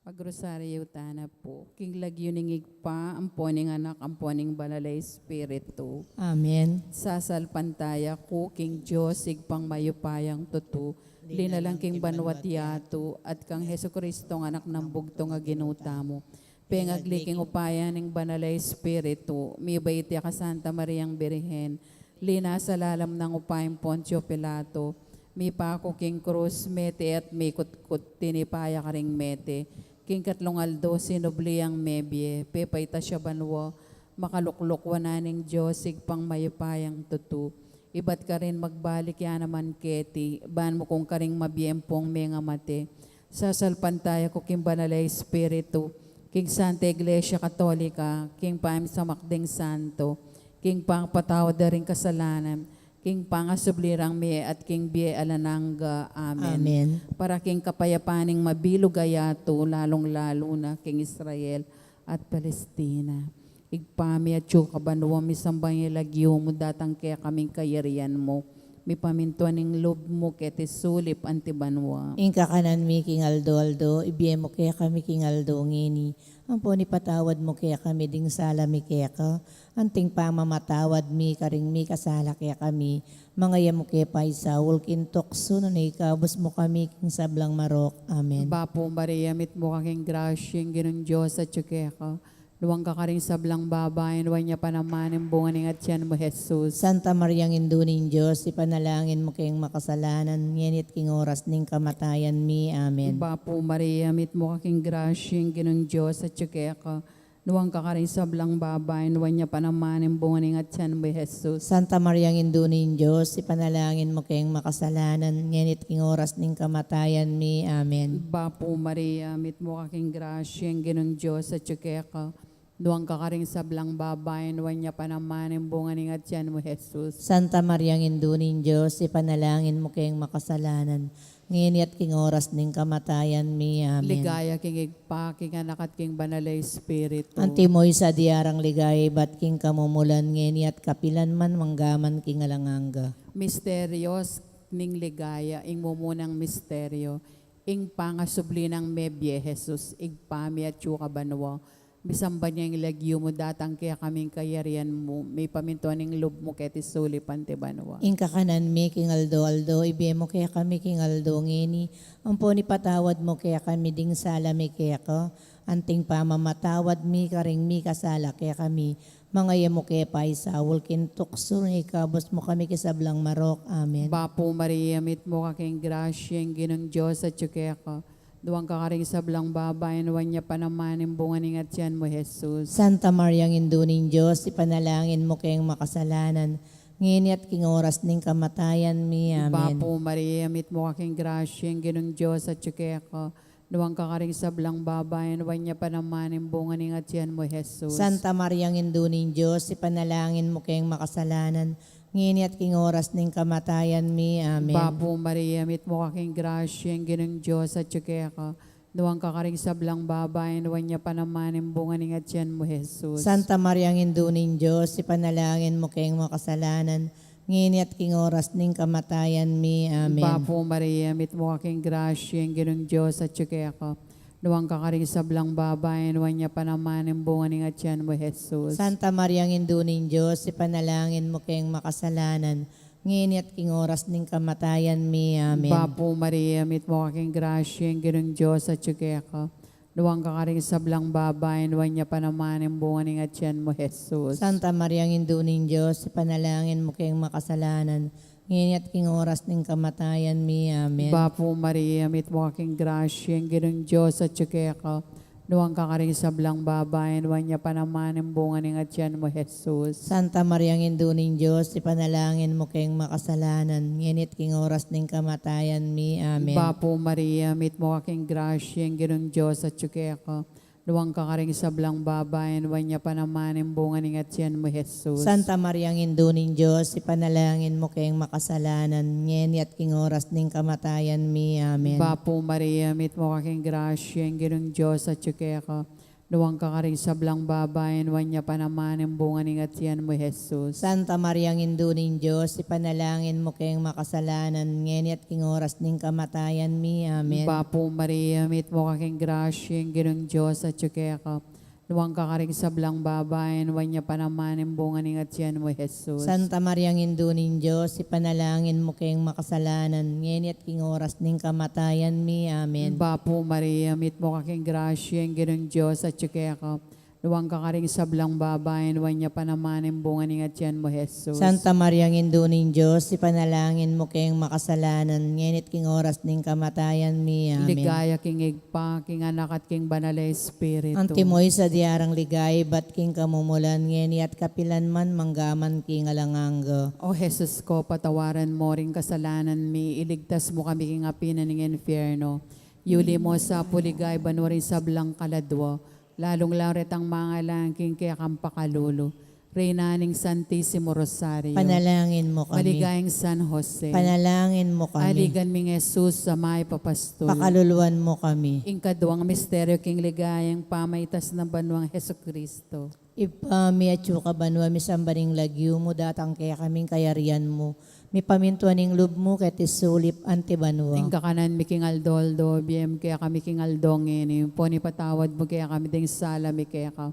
Pagrosaryo tana po, king lagyo ningig pa, amponing anak, amponing balalay espiritu. Amen. Sasalpantaya ko, king Diyos, igpang mayupayang tutu, linalang king banwat yato, at kang Heso Kristong anak ng bugtong nga ginuta mo. Pengagliking upayan ng banalay espiritu, mibaiti ka Santa Mariang Birhen, lina sa lalam ng upayang Poncio Pilato, mi pako king krus, mete at mi kutkut, tinipaya ka ring mete, king katlong aldo, sinubliyang mebye, pepay ta siya banwa, makaluklok wananing Diyos, igpang mayupayang tutu. Ibat ka rin magbalik yan naman keti, ban mo kung karing mabiyempong mga mate. Sasalpantaya ko king banalay espiritu, king Santa Iglesia Katolika, king paim sa makding santo, king pang patawad na rin kasalanan, king pangasublirang mi at king bie alananga. Amen. Amen. Para king kapayapaning mabilog ayato, lalong-lalo na king Israel at Palestina. Igpami at yung kabanwa, misambang ilagyo mo, datang kaya kaming kayarian mo. Mi pamintuan ng loob mo, kete sulip antibanwa. Inka kanan mi king aldo, ibiye mo kaya kami king aldo ngini. Ang po ni patawad mo kaya kami ding sala mi kaya ka. Anting pamamatawad mi karing mi kasala kaya kami. Mga mo kaya pa isa, ulkin tokso na ikabos mo kami king sablang marok. Amen. Bapo Maria, mit mo kaking grasyeng ginong Diyos at tsukeka. Luwang ka karing sablang babayan, luwan niya pa naman ang bunga ng atyan mo, Jesus. Santa Mariang Induning Diyos, ipanalangin mo kayong makasalanan, ngenit king oras ning kamatayan mi. Amen. Bapo Maria, mit mo kaking grasyeng ginong Diyos at tsukeka. Luwang ka karing sablang babayan, luwan niya pa naman ang bunga ng atyan mo, Jesus. Santa Mariang Induning Diyos, ipanalangin mo kayong makasalanan, ngenit king oras ning kamatayan mi. Amen. Bapo Maria, mit mo kaking grasyeng ginong Diyos at tsukeka. Luwang ka karing sablang babayan, luwan niya pa naman ang bunga ng atyan mo, Jesus. Santa Mariang Induning Diyos, ipanalangin mo kayong makasalanan, ngenit king oras ning kamatayan mi. Amen. Ligaya king igpa, king anak at king banalay espiritu. Antimoy sa diarang ligay, bat king kamumulan, ngenit kapilan man manggaman king alanganga. Misterios ning ligaya, ing mumunang misteryo, ing pangasubli ng mebye, Jesus, igpami at yuka banwa. Bisamba niya yung lagyo mo, datang kaya kaming kayarian mo, may pamintuan ng loob mo keti suli pante banwa. Ing kakanan mi king aldo, ibiye mo kaya kami king aldo ngini. Ang po ni patawad mo kaya kami ding sala mi kaya ko. Anting pamamatawad mi karing mi kasala kaya kami. Mga mo kaya pa isa, wulkin tukso ni ikabos mo kami kisablang marok. Amen. Bapo Maria, mit mo kaking grasya, ang ginong Diyos at tsukaya ka. Duwang ka karing sablang babayan, luwan niya pa naman ang bunga ng atyan mo, Jesus. Santa Mariang Induning Diyos, ipanalangin mo kayong makasalanan, nginit king oras ning kamatayan mi. Amen. Bapo Maria, mit mo kaking grasya, ang ginong Diyos at tsukaya ka. Duwang ka karing sablang babayan, luwan niya pa naman ang bunga ng atyan mo, Jesus. Santa Mariang Induning Diyos, ipanalangin mo kayong makasalanan, nginit king oras ning kamatayan mi. Amen. Bapo Maria, mit mo kaking grasya, ang ginong Diyos at tsukaya ka. Duwang ka karing sablang babayan, luwan niya pa naman ang bunga ng atyan mo, Jesus. Santa Mariang Induning Diyos, ipanalangin mo kayong makasalanan, nginit king oras ning kamatayan mi. Amen. Bapo Maria, mit mo kaking grasya, ang ginong Diyos at tsukaya ka. Duwang ka karing sablang babayan, luwan niya pa naman ang bunga ng atyan mo, Jesus. Santa Mariang Induning Diyos, ipanalangin mo kayong makasalanan, nginit king oras ning kamatayan mi. Amen. Bapo Maria, mit mo kaking grasya, ang ginong Diyos at tsukaya ka. Duwang ka karing sablang babayan, luwan niya pa naman ang bunga ng atyan mo, Jesus. Santa Mariang Induning Diyos, ipanalangin mo kayong makasalanan, nginit king oras ning kamatayan mi. Amen. Bapo Maria, mit mo kaking grasya, ang ginong Diyos at tsukaya ka. Duwang ka karing sablang babayan, luwan niya pa naman ang bunga ng atyan mo, Jesus. Santa Mariang Induning Diyos, ipanalangin mo kayong makasalanan, nginit king oras ning kamatayan mi. Amen. Bapo Maria, mit mo kaking grasya, ang ginong Diyos at tsukaya ka. Luwang ka karing sablang babayan, luwan niya pa naman ang bunga ng atyan mo, Jesus. Santa Mariang Induning Diyos, ipanalangin mo kayong makasalanan, ngenit king oras ning kamatayan mi. Amen. Bapo Maria, mit mo kaking grasya, ang ginong Diyos at tsukaya ka. Nuwang kakaring sablang babayan, wanya pa naman ang bunga ng atiyan mo, Jesus. Santa Maria, Induning Diyos, ipanalangin mo kayong makasalanan, ngayon at king oras ning kamatayan mi. Amen. Bapo Maria, mit mo kaking grasya, ang ginong Diyos at tsukaya ka. Nuwang kakaring sablang babayan, wanya pa naman ang bunga ng atiyan mo, Jesus. Santa Maria, Induning Diyos, ipanalangin mo kayong makasalanan, ngayon at king oras ning kamatayan mi. Amen. Bapo Maria, mit mo kaking grasya, ang ginong Diyos at tsukaya ka. Nuwang kakaring sablang babayan, wanya pa naman ang bunga ng atiyan mo, Jesus. Santa Maria, Induning Diyos, ipanalangin mo kayong makasalanan, ngayon at king oras ning kamatayan mi. Amen. Ligaya king igpa, king anak at king banal na Espiritu. Antimoy sa diarang ligay, bat king kamumulan, ngayon at kapilan man manggaman king alanganggo. O Jesus ko, patawaran mo ring kasalanan mi, iligtas mo kami king apinan ng infierno. Yuli mo sa puligay, banwarin sa blang kaladwa, lalong lauret ang mga langking kaya kang pakalulo. Reyna ng Santissimo Rosario. Panalangin mo kami. Maligayang San Jose. Panalangin mo kami. Aligan ming Jesus sa may papastol. Pakaluluan mo kami. Ingkaduang misteryo king ligayang pamaitas ng banwang Heso Kristo. Ipami at yuka banwa misambaring lagyo mo datang kaya kaming kayarian mo. Mi pamintuan ng lub mo kaya tisulip anti banwa. Ingkakanan mi king aldoldo, biem kaya kami king aldongin. Poni patawad mo kaya kami ding sala mi kaya ka.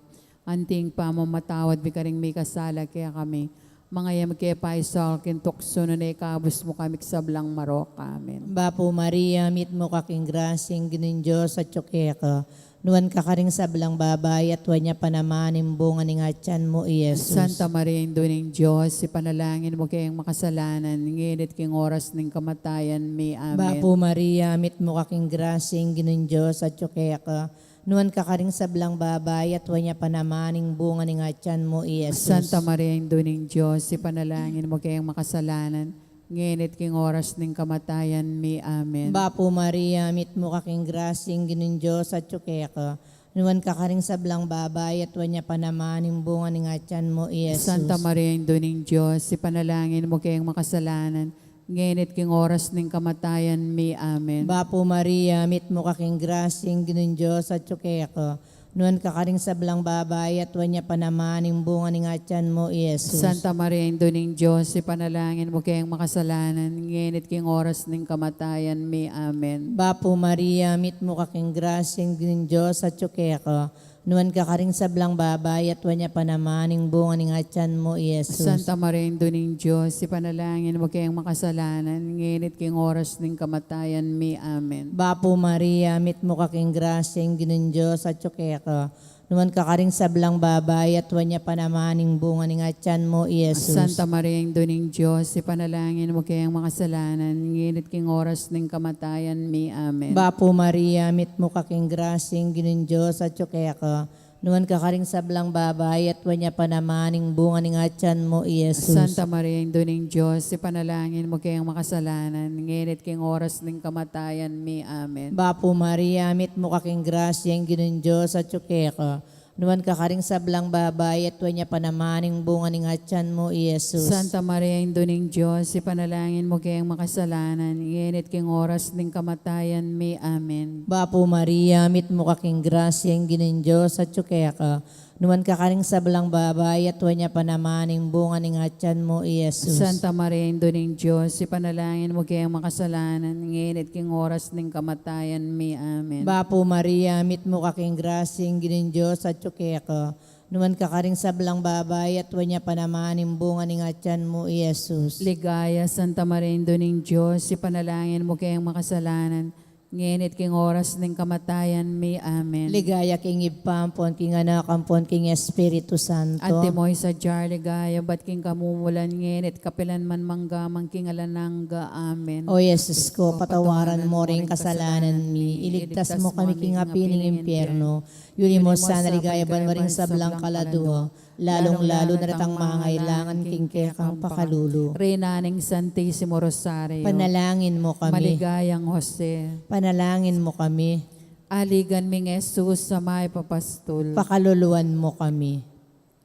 Anting pa mamatawad mi karing may kasala kaya kami. Mga yam kaya pa isal kintukso na ikabos mo kami sa blang marok. Amen. Bapo Maria, mit mo kaking grasing ginin Diyos at ka. Nuwan ka karing sablang babay at wanya panamanim bunga ng atyan mo, Iyesus. Santa Maria, Induning Diyos, ipanalangin mo kayong makasalanan, nginit king oras ng kamatayan mi. Amen. Bapo Maria, mit mo kaking grasing ginin Diyos at ka. Nuwan ka karing sablang babay at wanya panamaning bunga ng atyan mo, Iyesus. Santa Maria, Induning Diyos, ipanalangin mo kayong makasalanan, nginit king oras ng kamatayan mi. Amen. Bapo Maria, mit mo kaking grasing ginin Diyos at ka. Nuwan ka karing sablang babay at wanya panamaning bunga ng atyan mo, Iyesus. Santa Maria, Induning Diyos, ipanalangin mo kayong makasalanan, nginit king oras ng kamatayan mi. Amen. Bapo Maria, mit mo kaking grasing ginin Diyos at ka. Nuwan ka karing sablang babay at wanya panamaning bunga ng atyan mo, Iyesus. Santa Maria, Induning Diyos, ipanalangin mo kayong makasalanan, nginit king oras ng kamatayan mi. Amen. Bapo Maria, mit mo kaking grasing ginin Diyos at ka. Nuwan ka karing sablang babay at wanya panamaning bunga ng atyan mo, Iyesus. Santa Maria, Induning Diyos, ipanalangin mo kayong makasalanan, nginit king oras ng kamatayan mi. Amen. Bapo Maria, mit mo kaking grasing ginin Diyos at ka. Nuwan ka karing sablang babay at wanya panamaning bunga ng atyan mo, Iyesus. Santa Maria, Induning Diyos, ipanalangin mo kayong makasalanan, nginit king oras ng kamatayan mi. Amen. Bapo Maria, mit mo kaking grasing ginin Diyos at ka. Nuwan ka karing sablang babay at wanya panamaning bunga ng atyan mo, Iyesus. Santa Maria, Induning Diyos, ipanalangin mo kayong makasalanan, nginit king oras ng kamatayan mi. Amen. Bapo Maria, mit mo kaking grasya ang ginin Diyos at ka. Nuwan ka karing sablang babay at wanya panamaning bunga ng atyan mo, Iyesus. Santa Maria, Induning Diyos, ipanalangin mo kayong makasalanan, nginit king oras ng kamatayan mi. Amen. Bapo Maria, mit mo kaking grasya ang ginin Diyos at ka. Nuwan ka karing sablang babay at wanya panamaning bunga ng atyan mo, Iyesus. Santa Maria, Induning Diyos, ipanalangin mo kayong makasalanan, nginit king oras ng kamatayan mi. Amen. Bapo Maria, mit mo kaking grasya ang ginin Diyos at ka. Nuwan ka karing sablang babay at wanya panamaning bunga ng atyan mo, Iyesus. Ligaya, Santa Maria, Induning Diyos, ipanalangin mo kayong makasalanan, nginit king oras ng kamatayan mi. Amen. Ligaya king ipampon, king anak, ampon, king Espiritu Santo. Antimoy sa jar, ligaya, ba't king kamumulan, nginit kapilan man manggamang king alanangga. Amen. O Yesus ko, patawaran mo rin kasalanan mi. Iligtas mo kami king apining impyerno. Yuli mo sana ligaya ban maring sablang kaladuho. Lalong-lalo na ratang mga kailangan king kekang pakalulu. Reyna ng Santissimo Rosario. Panalangin mo kami. Maligayang Jose. Panalangin mo kami. Aligan ming Jesus sa may papastol. Pakaluluan mo kami.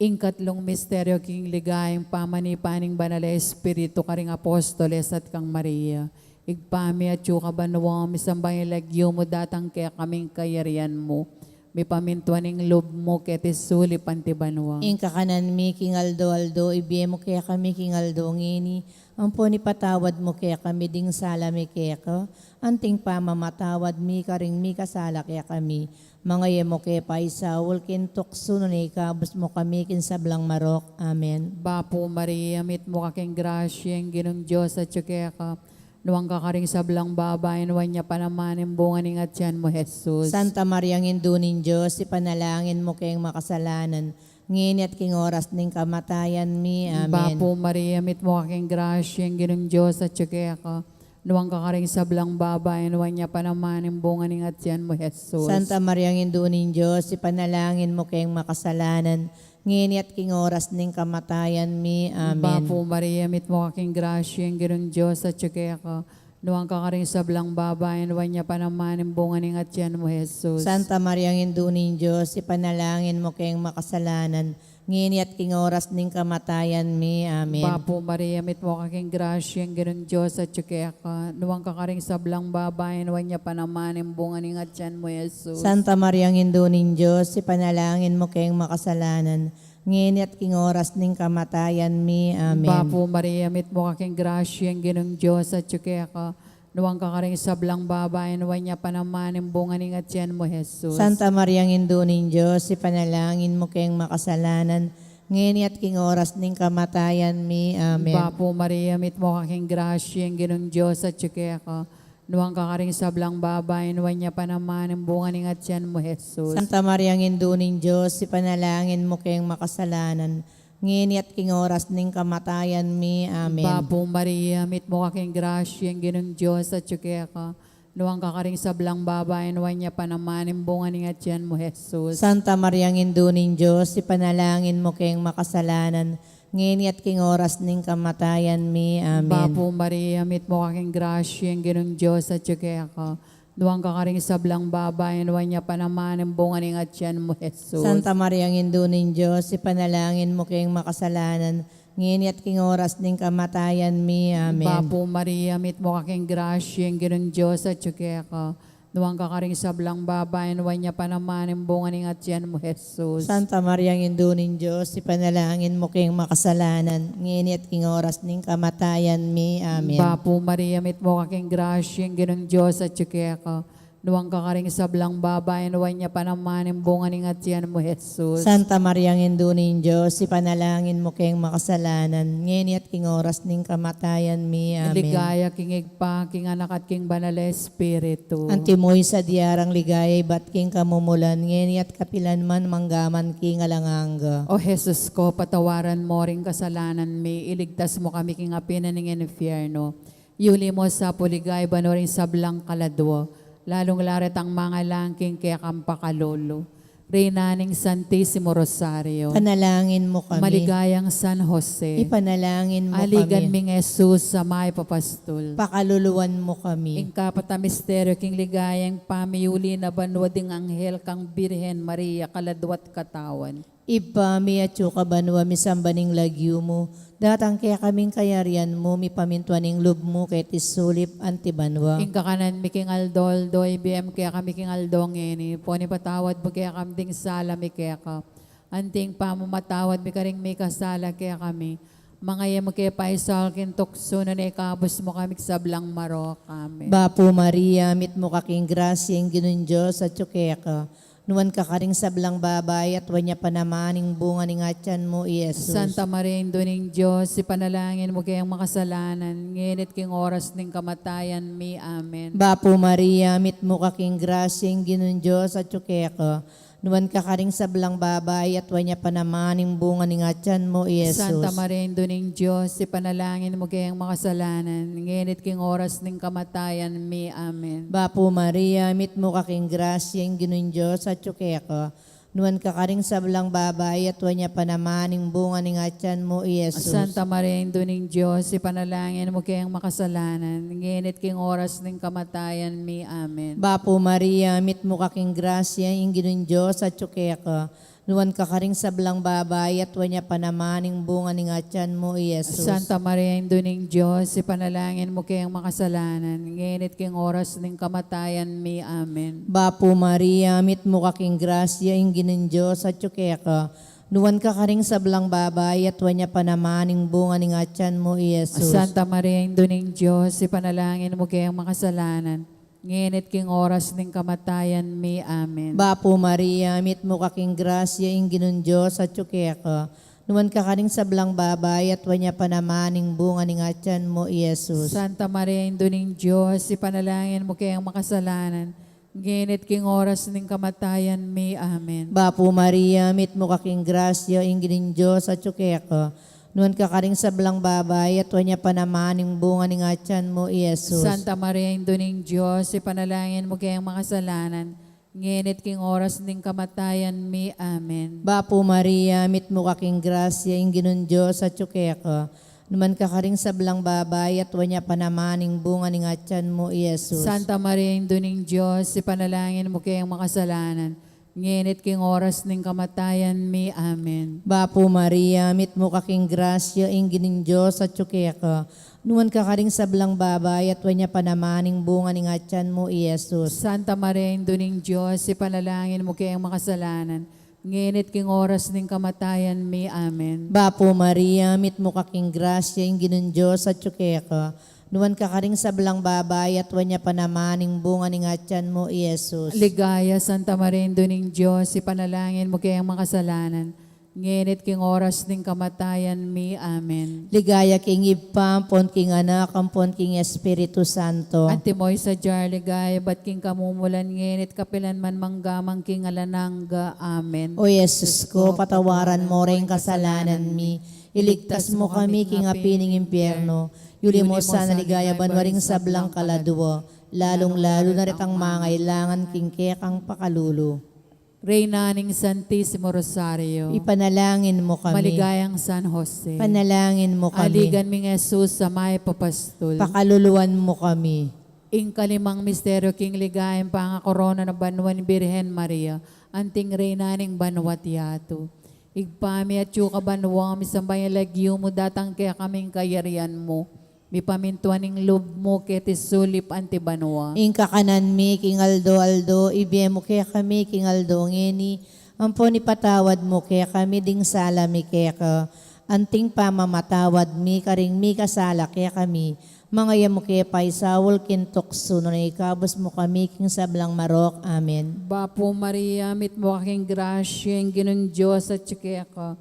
Ingkatlong misteryo king ligayang pamanipaning banal na Espiritu karing apostoles at kang Maria. Igpami at yuka banawang misambay lagyo mo datang kaya kaming kayarian mo. May pamintuaning loob mo ket isuli pantibanwa. Inka kanan mi kingaldo-aldo, ibiye mo kaya kami kingaldo ngini. Ang po ni patawad mo kaya kami ding sala mi kaya ka. Anting pamamatawad mi karing mi kasala kaya kami. Mga ye mo kaya paisawol kin tukso nun ikabos mo kami kin sablang marok. Amen. Bapo Maria, mit mo kaking grasya, ang ginong Diyos at tsukaya ka. Nuwang kakaring sablang babae, nuwan niya panamanin bunga ning atyan mo, Jesus. Santa Maria ng Indunin Diyos, ipanalangin mo kayong makasalanan. Ngini at king oras ning kamatayan mi. Amen. Bapo Maria, mit mo kaking grasya, ang ginong Diyos at tsukaya ka. Nuwang kakaring sablang babae, nuwan niya panamanin bunga ning atyan mo, Jesus. Santa Maria ng Indunin Diyos, ipanalangin mo kayong makasalanan. Ngini at king oras ning kamatayan mi. Amen. Bapo Maria, mit mo kaking grasya, ang ginong Diyos at tsukaya ka. Nuwang kakaring sablang babae, nuwan niya panamanin bunga ning atyan mo, Jesus. Santa Maria ng Indunin Diyos, ipanalangin mo kayong makasalanan. Ngini at king oras ning kamatayan mi. Amen. Bapo Maria, mit mo kaking grasya, ang ginong Diyos at tsukaya ka. Nuwang kakaring sablang babae, nuwan niya panamanin bunga ning atyan mo, Jesus. Santa Maria ng Indunin Diyos, ipanalangin mo kayong makasalanan. Ngini at king oras ning kamatayan mi. Amen. Bapo Maria, mit mo kaking grasya, ang ginong Diyos at tsukaya ka. Nuwang kakaring sablang babae, nuwan niya panamanin bunga ning atyan mo, Jesus. Santa Maria ng Indunin Diyos, ipanalangin mo kayong makasalanan. Ngini at king oras ning kamatayan mi. Amen. Bapo Maria, mit mo kaking grasya, ang ginong Diyos at tsukaya ka. Nuwang kakaring sablang babae, nuwan niya panamanin bunga ning atyan mo, Jesus. Santa Maria ng Indunin Diyos, ipanalangin mo kayong makasalanan. Ngini at king oras ning kamatayan mi. Amen. Bapo Maria, mit mo kaking grasya, ang ginong Diyos at tsukaya ka. Nuwang kakaring sablang babae, nuwan niya panamanin bunga ning atyan mo, Jesus. Santa Maria ng Indunin Diyos, ipanalangin mo kayong makasalanan. Ngini at king oras ning kamatayan mi. Amen. Bapo Maria, mit mo kaking grasya, ang ginong Diyos at tsukaya ka. Nuwang kakaring sablang babae, nuwan niya panamanin bunga ning atyan mo, Jesus. Santa Maria ng Indunin Diyos, ipanalangin mo kayong makasalanan. Ngini at king oras ning kamatayan mi. Amen. Bapo Maria, mit mo kaking grasya, ang ginong Diyos at tsukaya ka. Nuwang kakaring sablang babae, nuwan niya panamanin bunga ning atyan mo, Jesus. Santa Maria ng Indunin Diyos, ipanalangin mo kayong makasalanan. Ngini at king oras ning kamatayan mi. Amen. Bapo Maria, mit mo kaking grasya, ang ginong Diyos at tsukaya ka. Nuwang kakaring sablang babae, nuwan niya panamanin bunga ning atyan mo, Jesus. Santa Maria ng Indunin Diyos, ipanalangin mo kayong makasalanan. Ngini at king oras ning kamatayan mi. Amen. Ligaya, kingig pa, king anak at king banal na Espiritu. Antimoy sa diyarang ligaya, bat king kamumulan. Ngini at kapilan man manggaman king alanganga. O Jesus ko, patawaran mo ring kasalanan mi, iligtas mo kami king apinan ng infierno. Yuli mo sa puligay, banoring sablang kaladwo, lalong laret ang mga langking kaya kampakalolo. Reynaning Santissimo Rosario, Panalangin mo kami. maligayang San Jose, Ipanalangin mo aligan kami. ming Jesus sa may papastol. Pakaluluwan mo kami. Ingkapat a misteryo king ligayang pamiyuli na banwading anghel kang Birhen Maria kaladwat katawan. Ipami at yuka banwa misambaning lagyo mo. Datang kaya kaming kayarian mo, mi pamintuaning loob mo, kaya tisulip antibanwa. King kakanan mi king aldol, do IBM kaya kami king aldong ini. Poni patawad mo kaya kamding sala mi kaya ka. Anting pamamatawad mi karing mi kasala kaya kami. Mga mo kaya paisal kin tukso na naikabos mo kami sablang marok. Amen. Bapo Maria, mit mo kaking grasyeng ginun Diyos at yukeka. Nuwan ka karing sablang babay at wanya panamaning bunga ning atyan mo, Yesus. Santa Maria, Induning Diyos, ipanalangin mo kayang makasalanan, nginit king oras ning kamatayan mi. Amen. Bapo Maria, mit mo kaking grasyeng ginun Diyos at yukeka. Nuwan ka karing sablang babay at wanya panamaning bunga ning atyan mo, Yesus. Santa Maria, Induning Diyos, ipanalangin mo kayang makasalanan, nginit king oras ning kamatayan mi. Amen. Bapo Maria, mit mo kaking grasyeng ginun Diyos at yukeka. Nuwan ka karing sablang babay at wanya panamaning bunga ning atyan mo, Yesus. Santa Maria, Induning Diyos, ipanalangin mo kayang makasalanan, nginit king oras ning kamatayan mi. Amen. Bapo Maria, mit mo kaking grasya, ing ginun Diyos at yukeka. Nuwan ka karing sablang babay at wanya panamaning bunga ni atyan mo, Yesus. Santa Maria, Indo ning Diyos, ipanalangin mo kayang makasalanan, ngenit king oras ning kamatayan mi. Amen. Bapo Maria, mit mo kaking grasya, inginin Diyos at ka. Nuwan ka karing sablang babay at wanya panamaning bunga ni atyan mo, Yesus. Santa Maria, Indo ning Diyos, ipanalangin mo kayang makasalanan, ngenit king oras ning kamatayan mi. Amen. Bapo Maria, mit mo kaking grasya, inginin Diyos at ka. Nuwan ka karing sablang babay at wanya panamaning bunga ni atyan mo, Yesus. Santa Maria, Indo ning Diyos, ipanalangin mo kayang makasalanan, ngenit king oras ning kamatayan mi. Amen. Bapo Maria, mit mo kaking grasya, inginin Diyos at ka. Nuwan ka karing sablang babay at wanya panamaning bunga ni atyan mo, Yesus. Santa Maria, Indo ning Diyos, ipanalangin mo kayang makasalanan, ngenit king oras ning kamatayan mi. Amen. Bapo Maria, mit mo kaking grasya, inginin Diyos at ka. Numan ka karing sablang babay at wanya panamaning bunga ni atyan mo, Yesus. Santa Maria, Indo ning Diyos, ipanalangin mo kayang makasalanan, ngenit king oras ning kamatayan mi. Amen. Bapo Maria, mit mo kaking grasya, inginin Diyos at ka. Numan ka karing sablang babay at wanya panamaning bunga ni atyan mo, Yesus. Santa Maria, Indo ning Diyos, ipanalangin mo kayang makasalanan, ngenit king oras ning kamatayan mi. Amen. Bapo Maria, mit mo kaking grasya, inginin Diyos at ka. Nuwan ka karing sablang babay at wanya panamaning bunga ni atyan mo, Yesus. Ligaya, Santa Maria, Indo ning Diyos, ipanalangin mo kayang makasalanan, ngenit king oras ning kamatayan mi. Amen. Ligaya king ipam, pon king anak, ampon king Espiritu Santo. Antimoy sa jar, ligaya, bat king kamumulan, ngenit kapilan man manggamang king alanangga. Amen. O Yesus ko, patawaran mo rin kasalanan mi. Iligtas mo kami king apining impyerno. Yulimos sa naligaya banwaring sablang kaladwo. Lalong-lalo na rin ang mangailangan king kekang pakalulo. Reyna ning Santissimo Rosario, Ipanalangin mo kami. maligayang San Jose, Panalangin mo kami. aligan ming Jesus sa may papastol, Pakaluluan mo kami. ing kalimang misteryo king ligayang pangakorona na banwan ni Birhen Maria, anting reyna ning banwat yato. Igpami at yuka banwang misambay lagyo mo datang kaya kaming kayarian mo. Mi pamintuan ning loob mo keti sulip anti banwa. Ing kakanan mi, king aldo, ibiye mo kaya kami, king aldo, ngeni. Ampon ipatawad mo kaya kami, ding sala mi kaya ka. Anting pamamatawad mi, karing mi kasala kaya kami. Mga mo kaya paisawol kintokso, no na ikabos mo kami, king sablang marok. Amen. Bapo Maria, mit mo aking grasya, ang ginong Diyos at tsukaya ka.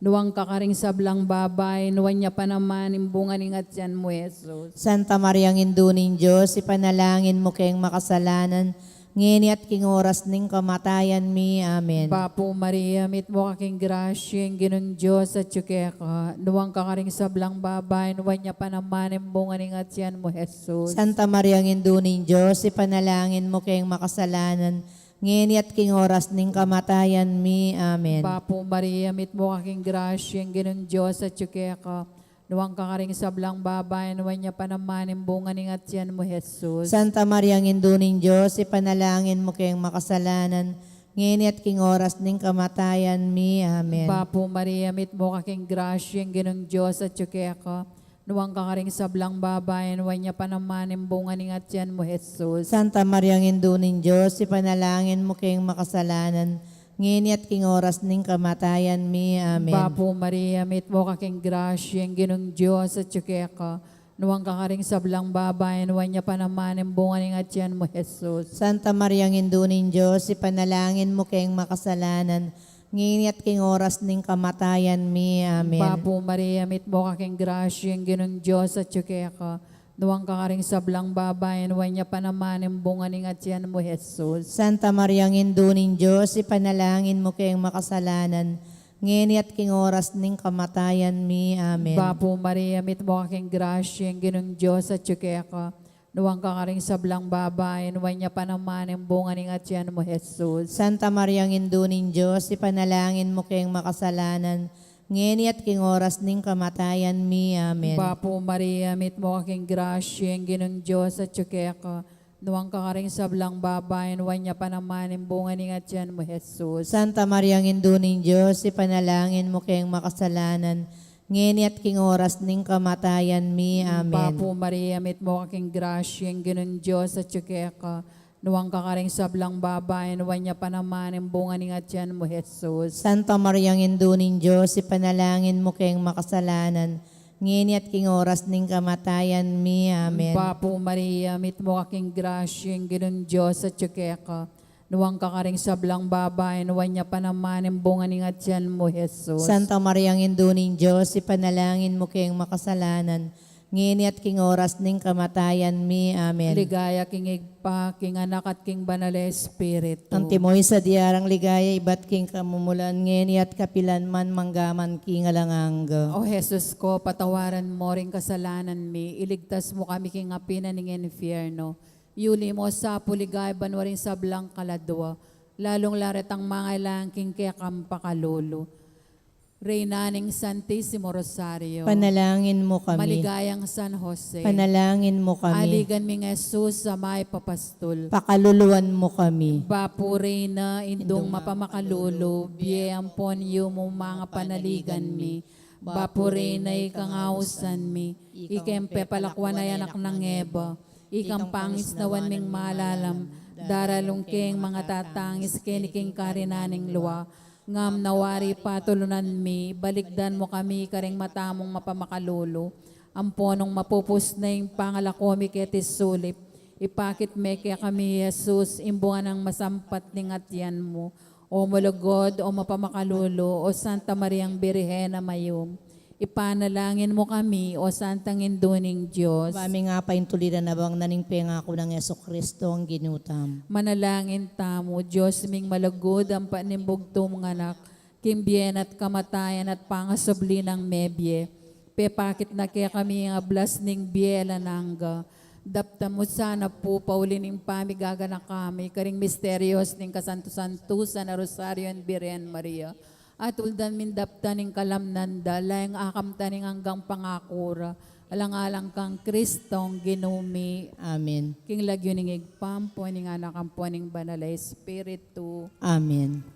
Nuwang kakaring sablang babay, nuwan niya pa naman imbungan ng atyan mo, Jesus. Santa Maria ng Induning Diyos, ipanalangin mo kayong makasalanan, ngeni at king oras ning kamatayan mi. Amen. Bapo Maria, mit mo aking grasya, ang ginong Diyos at tsukaya ka. Nuwang kakaring sablang babay, nuwan niya pa naman imbungan ng atyan mo, Jesus. Santa Maria ng Induning Diyos, ipanalangin mo kayong makasalanan, ngeni at king oras ning kamatayan mi. Amen. Bapo Maria, mit mo aking grasya, ang ginong Diyos at tsukaya ka. Nuwang kakaring sablang babay, nuwan niya pa naman imbungan ng atyan mo, Jesus. Santa Maria ng Induning Diyos, ipanalangin mo kayong makasalanan, ngeni at king oras ning kamatayan mi. Amen. Bapo Maria, mit mo aking grasya, ang ginong Diyos at tsukaya ka. Nuwang kakaring sablang babay, nuwan niya pa naman imbungan ng atyan mo, Jesus. Santa Maria ng Induning Diyos, ipanalangin mo kayong makasalanan, ngeni at king oras ning kamatayan mi. Amen. Bapo Maria, mit mo aking grasya, ang ginong Diyos at tsukaya ka. Nuwang kakaring sablang babay, nuwan niya pa naman imbungan ng atyan mo, Jesus. Santa Maria ng Induning Diyos, ipanalangin mo kayong makasalanan, ngeni at king oras ning kamatayan mi. Amen. Bapo Maria, mit mo aking grasya, ang ginong Diyos at tsukaya ka. Nuwang kakaring sablang babay, nuwan niya pa naman imbungan ng atyan mo, Jesus. Santa Maria ng Induning Diyos, ipanalangin mo kayong makasalanan, ngeni at king oras ning kamatayan mi. Amen. Bapo Maria, mit mo aking grasya, ang ginong Diyos at tsukaya ka. Nuwang kakaring sablang babay, nuwan niya pa naman imbungan ng atyan mo, Jesus. Santa Maria ng Induning Diyos, ipanalangin mo kayong makasalanan, ngeni at king oras ning kamatayan mi. Amen. Bapo Maria, mit mo aking grasya, ang ginong Diyos at tsukaya ka. Nuwang kakaring sablang babayan, wanya pa naman yung bunga ni nga tiyan mo, Jesus. Santa Maria, ang Induning Diyos, ipanalangin mo kayong makasalanan, ngeni at king oras ning kamatayan mi. Amen. Papo Maria, mit mo kaking grasya, yung ganun Diyos at ka. Nuwang kakaring sablang babayan, wanya pa naman yung bunga ni nga tiyan mo, Jesus. Santa Maria, ang Induning Diyos, ipanalangin mo kayong makasalanan, ngeni at king oras ning kamatayan mi. Amen. Papo Maria, mit mo kaking grasya, yung ganun Diyos at ka. Nuwang kakaring sablang babayan, wanya pa naman yung bunga ni nga tiyan mo, Jesus. Santa Maria, ang Induning Diyos, ipanalangin mo kayong makasalanan, ngeni at king oras ning kamatayan mi. Amen. Ligaya king igpa, king anak at king banal Espiritu. Ang timoy sa diarang ligaya, ibat king kamumulan, ngeni at kapilan man manggaman king alangangga. O Jesus ko, patawaran mo rin kasalanan mi, iligtas mo kami king apina ning infierno. Yuli mo sa puligay, banwaring sablang kaladwa, lalong laret ang mga langking kaya kampakalolo. Reyna ning Santissimo Rosario, Panalangin mo kami. maligayang San Jose, Panalangin mo kami. aligan mi nga Jesus sa may papastol. Pakaluluan mo kami. Bapo Reyna, indong mapamakalolo, biyampon yu mo mga panaligan mi. Bapo Reyna, ikangausan mi, ikempe palakwan ay anak ng Eva, ikang pangis na wanming malalam, daralungking mga tatangis kiniking karinaning luwa, ngam nawari patulunan mi, baligdan mo kami karing matamong mapamakalolo, amponong mapupus na yung pangalako mi ketis sulip, ipakit me kaya kami Jesus, imbungan ng masampat ning atyan mo, o mulugod o mapamakalolo, o Santa Mariang Birhena Mayum, ipanalangin mo kami, o Santang Induning Diyos. Mami nga pa yung tuliran na bang naning pengako ng Yeso Kristo ang ginutam. Manalangin tamo, Diyos ming malagod ang panimbugto mong anak, kimbien at kamatayan at pangasabli ng mebye. Pepakit na kaya kami ang ablas ning biela nangga. Dapta mo sana po paulin ng pamigaga na kami, karing misterios ning kasanto-santusan na Rosario and Birhen Maria. At uldan min dapta ning kalamnanda, layang akamta ning hanggang pangakura. Alang-alang kang Kristong ginumi. Amen. King lagyo ning igpampo, ning anak ang po ning banal na Espiritu. Amen.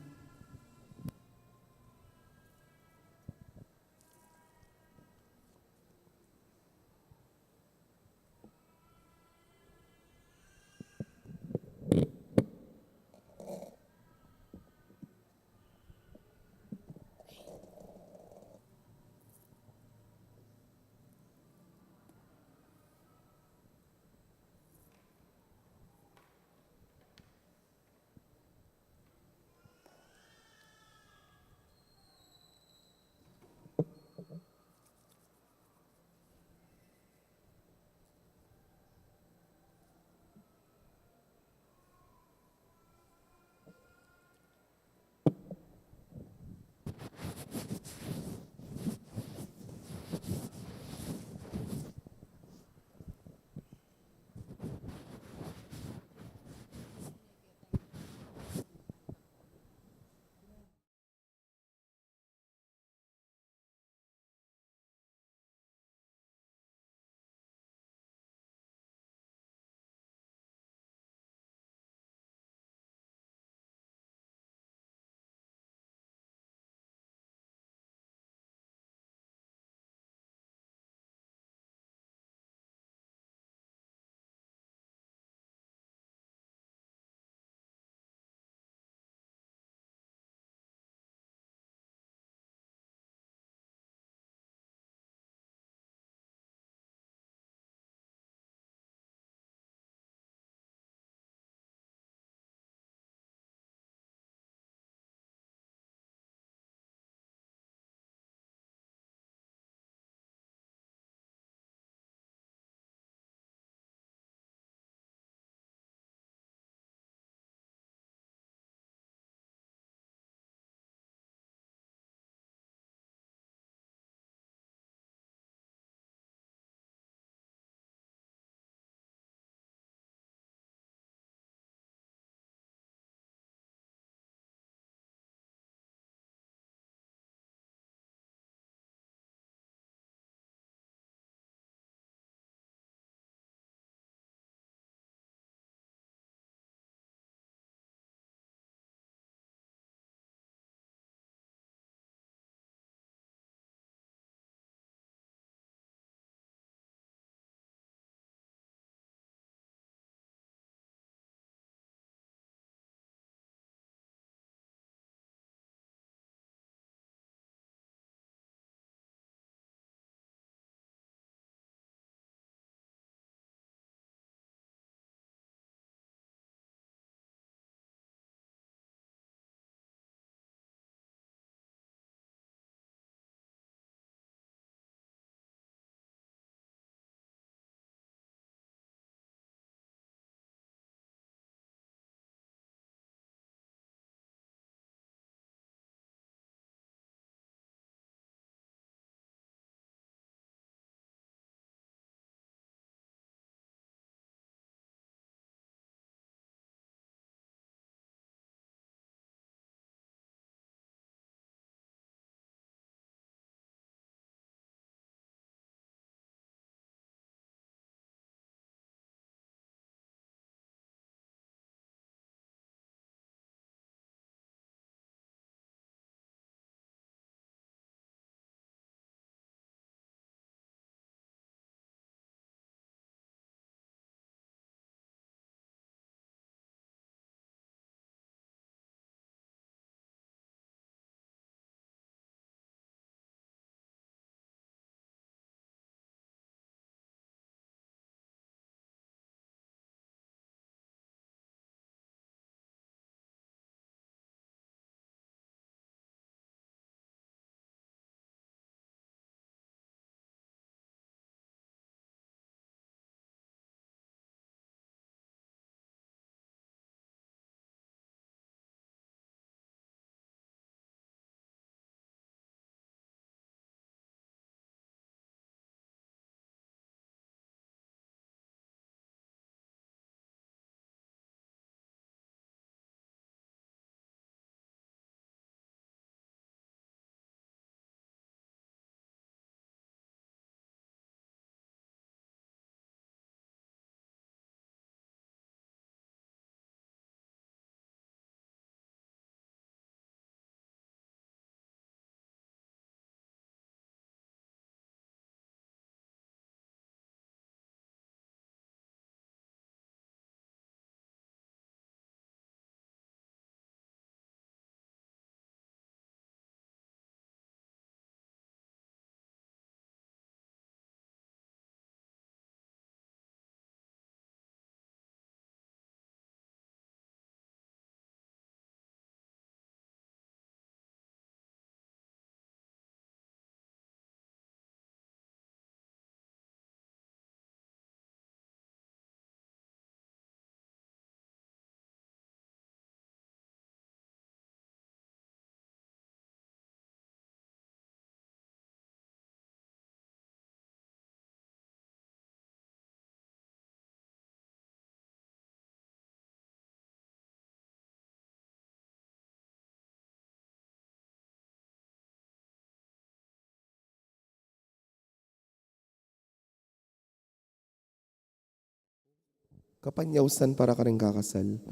Kapanyawsan para ka rin kakasal.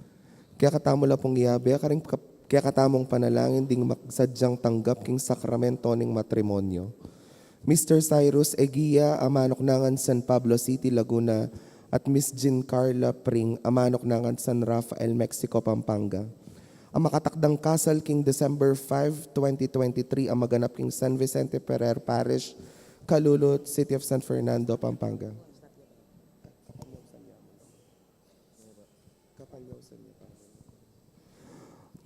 Kaya katamo la pong iyabe, kaya katamong panalangin ding magsadyang tanggap king sakramento ning matrimonyo. Mr. Cyrus Eguia, amanok nangan San Pablo City, Laguna, at Miss Jean Carla Pring, amanok nangan San Rafael, Mexico, Pampanga. Ang makatakdang kasal king December 5, 2023, ang maganap king San Vicente Ferrer Parish, Calulut, City of San Fernando, Pampanga.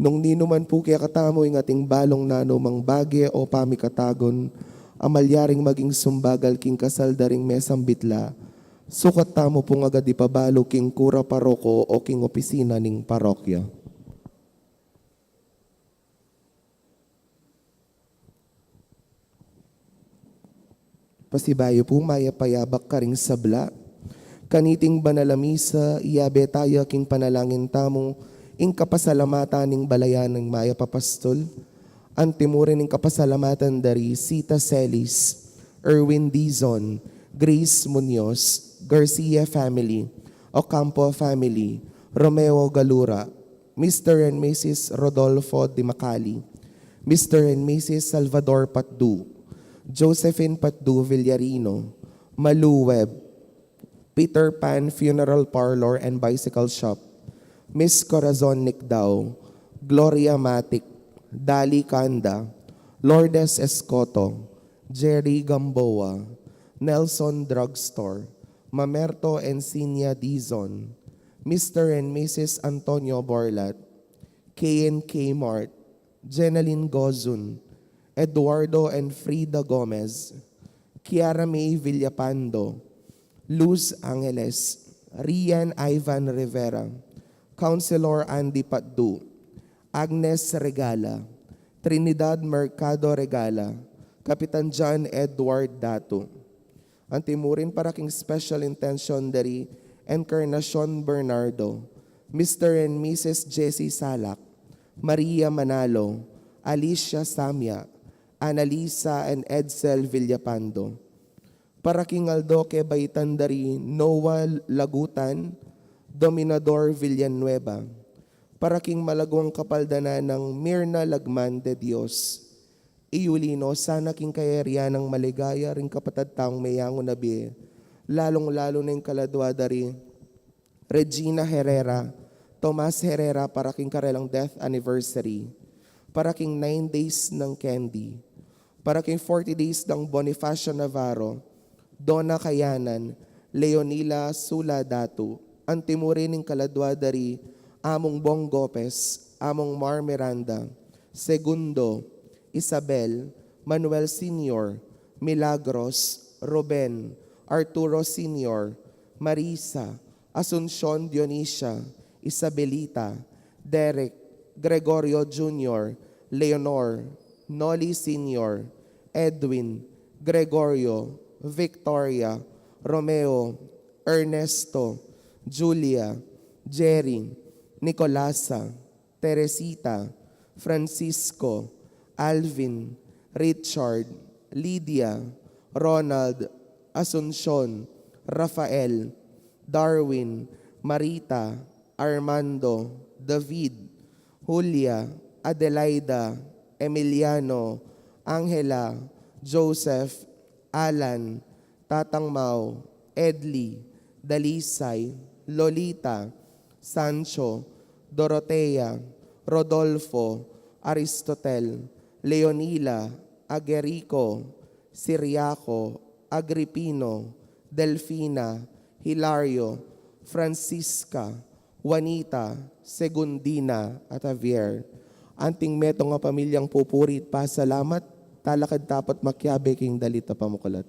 Nung ninuman po kaya katamo yung ating balong nano mang bagye o pamikatagon, amalyaring maging sumbagal king kasal daring mesang bitla, sukat tamo pong agad ipabalo king kura paroko o king opisina ning parokya. Pasibayo po maya payabak ka ring sabla, kaniting banalamisa, iyabe tayo king panalangin tamo, ing kapasalamatan ning balayan ng maya papastol, antimurin ning kapasalamatan dari Sita Celis, Erwin Dizon, Grace Munoz, Garcia family, Ocampo family, Romeo Galura, Mr. and Mrs. Rodolfo Di Macali, Mr. and Mrs. Salvador Patdu, Josephine Patdu Villarino, Malu Webb, Peter Pan Funeral Parlor and Bicycle Shop, Miss Corazon Nicdao, Gloria Matic, Dali Kanda, Lourdes Escoto, Jerry Gamboa, Nelson Drugstore, Mamerto Encinia Dizon, Mr. and Mrs. Antonio Borlat, K&K Mart, Jeneline Gozun, Eduardo and Frida Gomez, Kiara May Villapando, Luz Angeles, Rian Ivan Rivera, Councilor Andy Patdu, Agnes Regala, Trinidad Mercado Regala, Kapitan John Edward Dato. Antimurin para king special intention dari Encarnacion Bernardo, Mr. and Mrs. Jessie Salak, Maria Manalo, Alicia Samya, Annalisa and Edsel Villapando. Para king Aldo ke Baitan dari Noah Lagutan, Dominador Villanueva, para king malagwang kapaldana ng Mirna Lagman de Dios, Iulino, sana king kayarian ng maligaya ring kapatad taong mayango nabi, lalong-lalo na yung kaladwa dari Regina Herrera, Tomas Herrera, para king karelang death anniversary, para king 9 days ng Candy, para king 40 days ng Bonifacio Navarro, Donna Kayanan, Leonila Sula Datu, antimurin ng kaladwa dari Among Bong Gopez, Among Mar Miranda, Segundo, Isabel, Manuel Sr., Milagros, Ruben, Arturo Sr., Marisa, Asuncion Dionisia, Isabelita, Derek, Gregorio Jr., Leonor, Noli Sr., Edwin, Gregorio, Victoria, Romeo, Ernesto, Julia, Jerry, Nicolasa, Teresita, Francisco, Alvin, Richard, Lydia, Ronald, Asuncion, Rafael, Darwin, Marita, Armando, David, Julia, Adelaida, Emiliano, Angela, Joseph, Alan, Tatang Mau, Edli, Dalisay, Lolita, Sancho, Dorotea, Rodolfo, Aristotel, Leonila, Agerico, Siriaco, Agripino, Delfina, Hilario, Francisca, Juanita, Segundina, at Javier. Anting meto nga pamilyang pupurit pa salamat, talakad tapat makyabe king dalita pamukulat.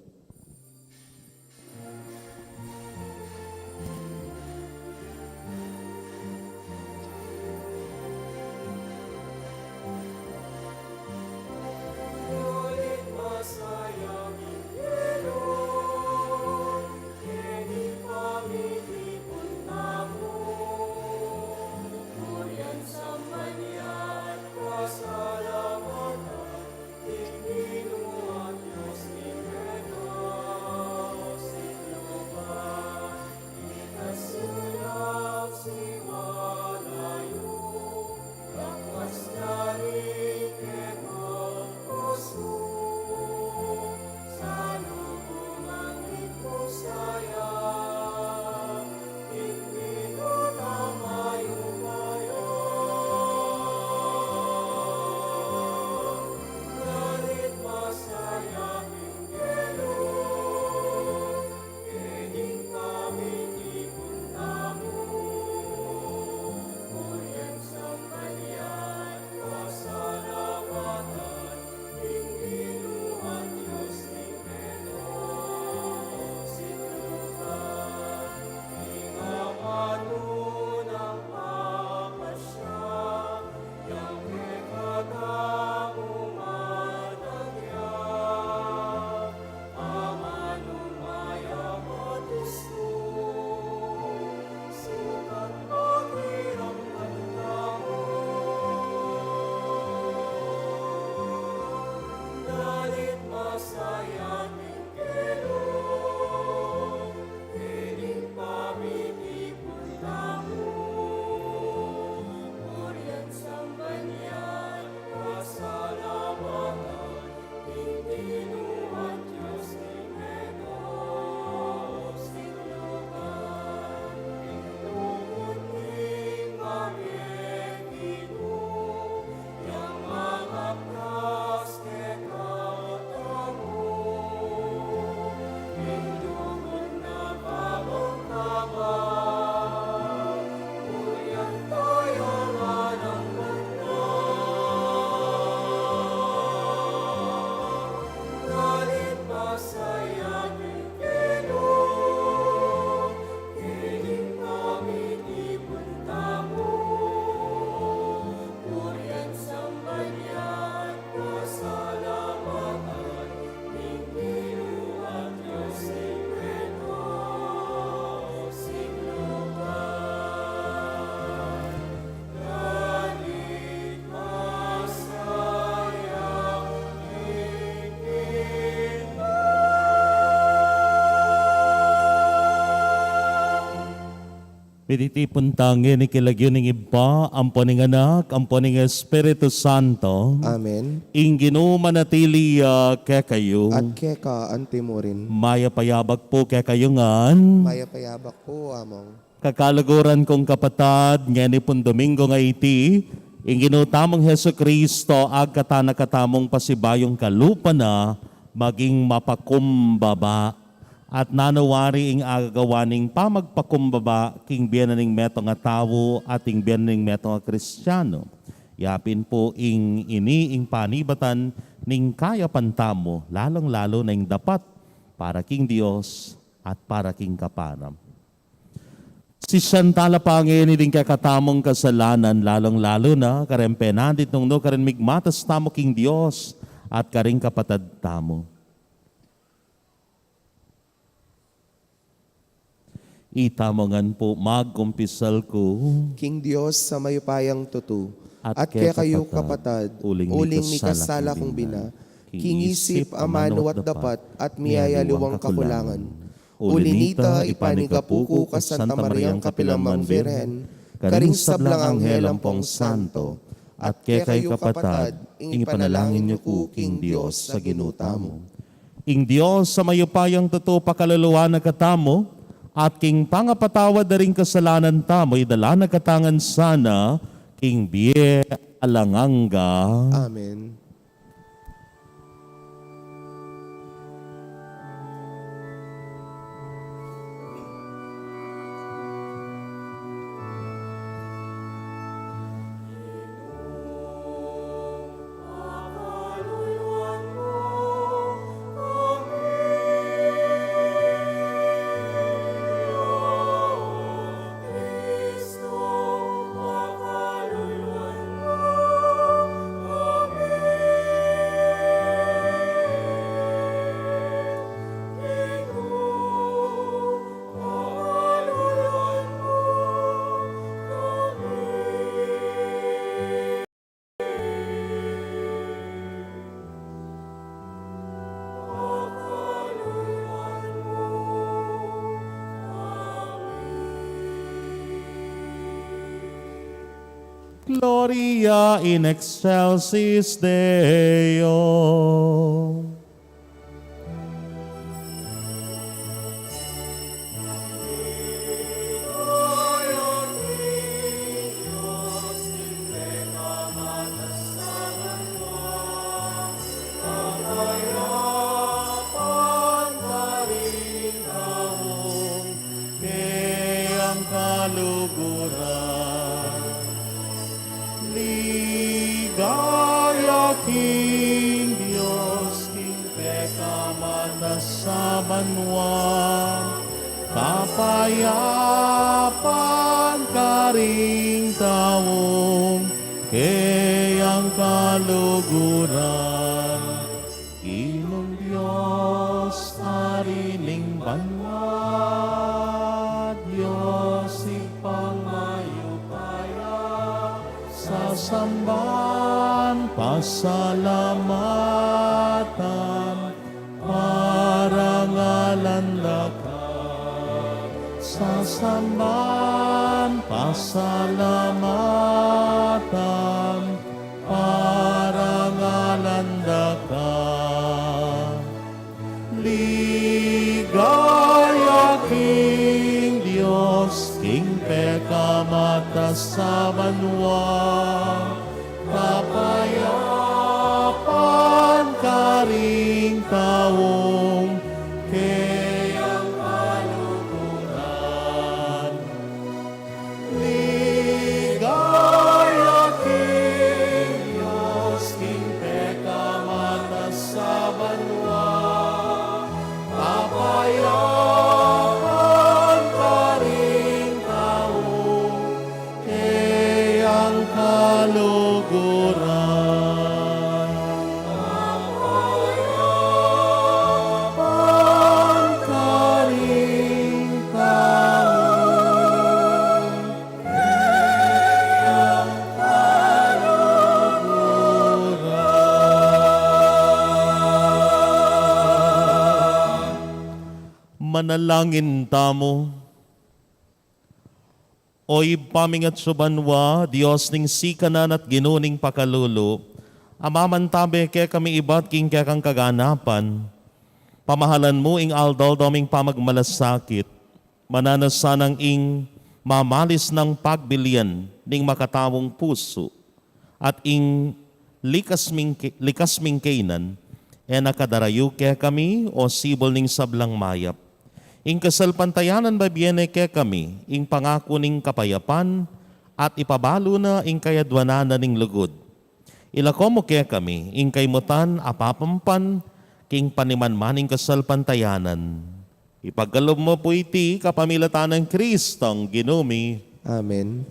Pititipon tangi ni kilagyo ning iba, ampo ning anak, ampo ning Espiritu Santo, Amen. ing ginumanatili kay kayo, At keka antimorin. maya payabag po kay kayo ngan, Maya payabak po, among. kakalaguran kong kapatad, ngani pong Domingo nga iti, ing ginutamong Heso Kristo, agkatana-katamong pasibayong kalupa na, maging mapakumbaba, at nanawari ing agagawaning pamagpakumbaba, king biyanan ning meto nga tawo, at ing biyanan ning meto nga Kristiyano. Yapin po ing ing panibatan ning kaya pantamo, lalong-lalo na ing dapat para king Dios at para king kaparam. Si Santala Pangini din kakatamong kasalanan, lalong-lalo na karempenadit nung no karin migmatas tamo king Dios at karing kapatad tamo. Itamongan po magkumpisal ko, King Diyos sa mayupayang tutu, At at kaya kaya kayo kapatad, kapatad, uling uling ni ni kasala kong bina, kingisip amano at dapat, at miyayaliwang kakulangan. Ulinita ipanigapuko ka Santa Mariang Kapilamang Virhen, karing sablang anghelang pong santo, at kaya kayo kapatad, ing panalangin niyo ko, King Diyos, sa ginuta mo. ing Dios sa mayupayang totoo pakaluluwa na katamo, at king pangapatawad na rin kasalanan tamo, idala na katangan sana, king biye alanganga. Amen. Gloria in excelsis Deo. Ligaya King Dios, King pekamantas sa banwa, kapayapan karing taong kayang kaluguran. Inong Diyos arining banwa, Diyos ipangmayupaya, sasamban pasalamatan, parangalan lakas. Sasamban pasalamatan, parangalan lakas. Ligaya King Dios, King pekamatas sa banwa, kapayapan karing taong kayang kaluguran. Ligaya King Dios, King pekamatas sa banwa, kapayapan karing taong kayang kaluguran. Kapayapan karing taong kayang kaluguran. Manalangin tamo. Oy pamingat subanwa, Diyos ning sikanan at ginuning pakalulo, amamantabe kaya kami ibat king kaya kang kaganapan. Pamahalan mo ing aldaw doming pamagmalasakit, mananasanang ing mamalis ng pagbilian ning makatawong puso, at ing likas ming kainan, e nakadarayo kaya kami o sibol ning sablang mayap. Ing kasalpantayanan babiene kaya kami, ing pangako ning kapayapan, at ipabalo na ing kayadwanan ning lugod. Ilako mo kaya kami, ing kaymutan apapampan, king panimanmaning kasalpantayanan. Ipagkalob mo po iti kapamilatan ng Kristong ginumi. Amen.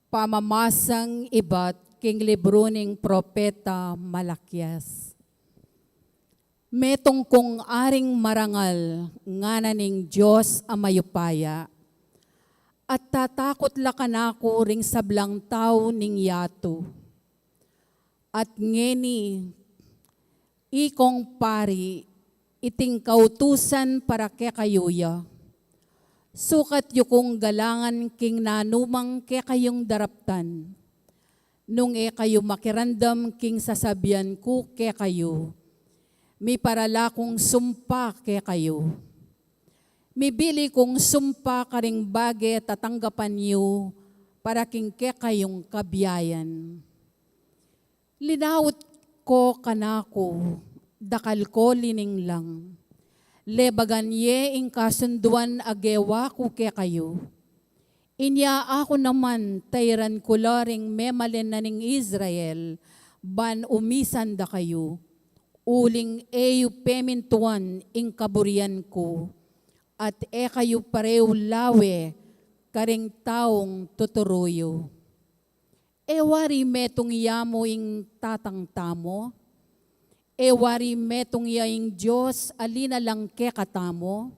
Pamamasang ibat king libro ning propeta Malakias. Metong kung aring marangal ngana ning Diyos amayupaya, at tatakot lakanako ring sablang tao ning yato. At ngeni, ikong pari, iting kautusan para ke kayuya. Sukat yu kong galangan king nanumang ke kayong daraptan. Nung kayo makirandam king sasabihan ko ke kayo. Mi parala kong sumpa ke kayo. Mibili kong sumpa karing bage tatanggapan niyo para king ke kayong kabiyayan. Linawot ko kanako, dakal ko lining lang. Lebagan ye ing kasunduan agewa ko ke kayo. Inya ako naman tayran kularing memalen na ning Israel, ban umisan da kayo. Uling eyu pemintuan ing kaburian ko, at kayo pareho lawe, karing taong tuturuyo. Ewari metong yamo ing tatang tamo, ewari metong yaing Diyos alina lang ke katamo.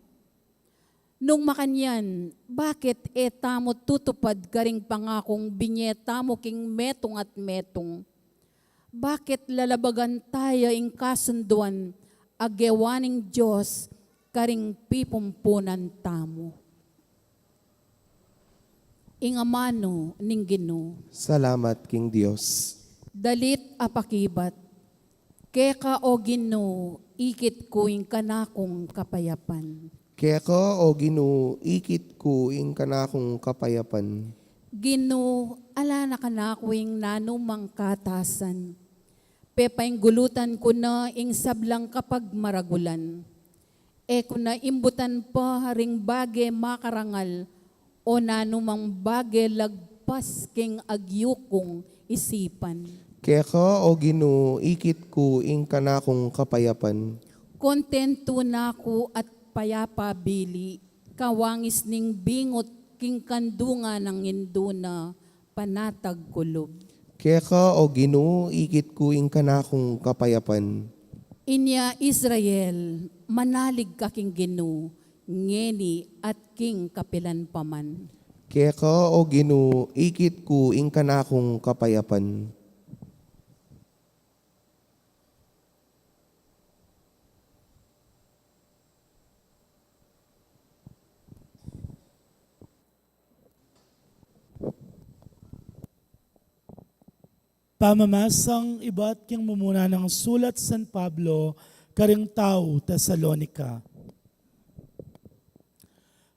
Nung makanyan, bakit tamo tutupad karing pangakong binyetamo king metong at metong? Bakit lalabagan tayo ing kasunduan agewaning Diyos karing pipumpunan tamo? Ing amano ning Ginoo. Salamat, King Diyos. Dalit apakibat, keka o Ginoo, ikit ko ing kanakong kapayapan. Kaya ko, o Ginoo, ikit ko ing kanakong kapayapan. Ginoo, ala na kanako ing nanumang katasan. Pepaing gulutan ko na ing sablang kapag maragulan. Ko na imbutan pa haring bage makarangal o nanumang bage lagpas king agyukong isipan. Kaya ko, o Ginoo, ikit ko ing kanakong kapayapan. Kontento na ko at payapa bili, kawangis ning bingot king kandunga ng induna, panatag kulob. Kaya ka, o Ginoo, ikit ko ing kanakong kapayapan. Inya Israel, manalig ka king Ginoo, ngeni at king kapilan paman. Kaya ka, o Ginoo, ikit ko ing kanakong kapayapan. Pamamasang iba't king mumuna ng sulat San Pablo, karing tao Tesalonica.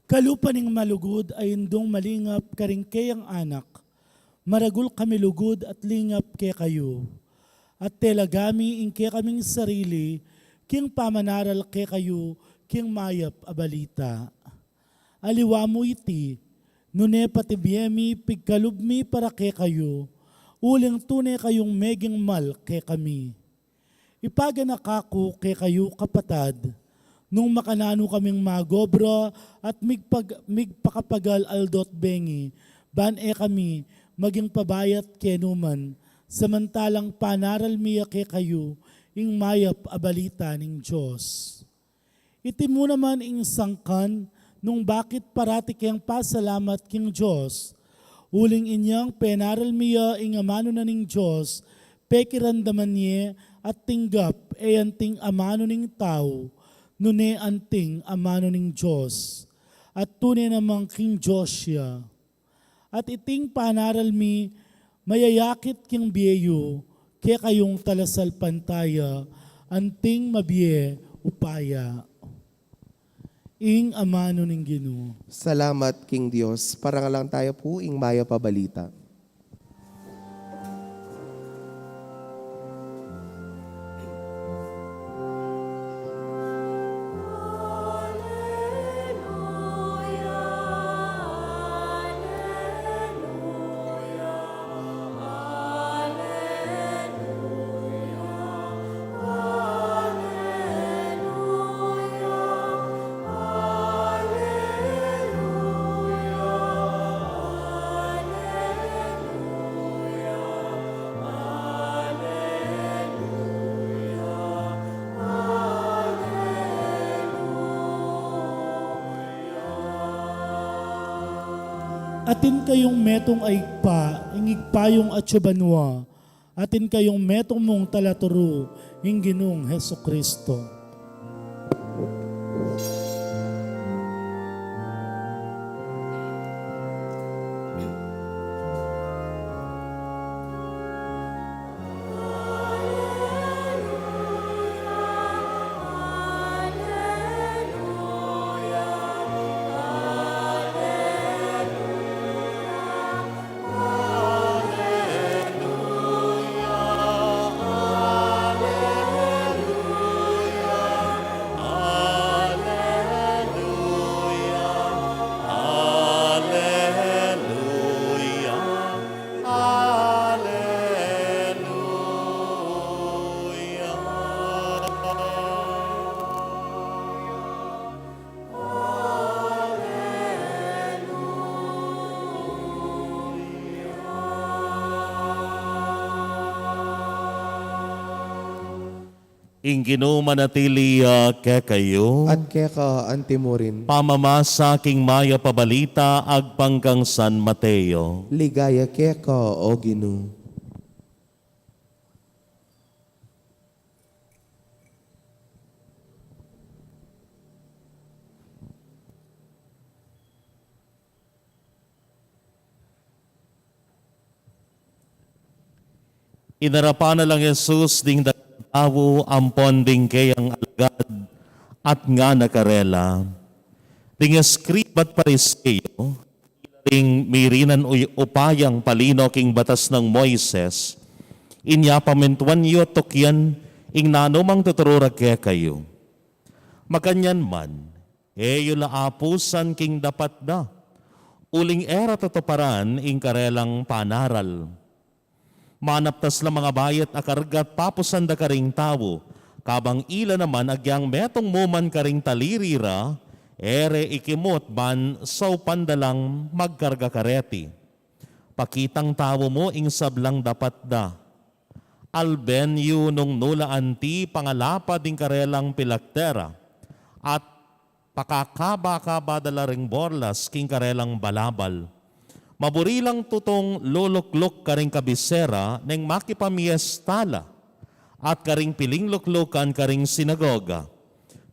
Kalupaning malugod ay indong malingap karing kayang anak, maragul kami lugod at lingap ke kayo. At telagami ing ke kaming sarili, king pamanaral ke kayo, king mayap abalita. Aliwa mo iti, nune patibiyemi pigkalubmi para ke kayo, uling tunay kayong meging mal kay kami. Ipaganakako kay kayo kapatad, nung makanano kaming magobra at migpakapagal aldot bengi, ban kami maging pabayat kenuman, samantalang panaral miya kay kayo, ing mayap abalita ning Diyos. Iti mo naman ing sangkan, nung bakit parati kayang pasalamat king Diyos. Uling inyang penaral miya ing amano na ning Diyos, pekirandaman niya at tinggap anting amano ning tao, nune anting amano ning Diyos. At tunay namang king Diyos siya. At iting panaral mi, mayayakit king biyeyo, kaya kayong talasal pantaya, anting mabiye upaya. Ing amano ning Ginoo. Salamat, King Diyos. Parangalang tayo po ing maya pabalita. Atin kayong metong aigpa, ingigpa yung atsubanwa. Atin kayong metong mong talaturo, ing Ginoong Heso Kristo. Ing Ginoo manatili kayo. At kaya ka antimurin. Pamamasa king maya pabalita agpangkang San Mateo. Ligaya kaya ka, o Ginoo. Inarapan na lang Jesus ding tawo ampon ding kayang alagad at nga nakarela. Ding eskribat pariseo, ding mirinan upayang palino king batas ng Moises, inya pamentuan yo tokyan ing nanumang tuturura kaya kayo. Makanyan man, eyo laapusan king dapat da, uling era tatuparan ing karelang panaral. Manaptas lang mga bayat akargat papusan da karing tao, kabang ila naman agyang metong muman karing talirira, ere ikimot ban saw pandalang magkarga kareti. Pakitang tao mo ing sablang dapat da. Alben yu nung nula anti pangalapa ding karelang pilaktera, at pakakaba-kaba dalaring borlas king karelang balabal. Maburilang tutong luluklok karing kabisera neng makipamiestala at karing piling luklukan karing sinagoga.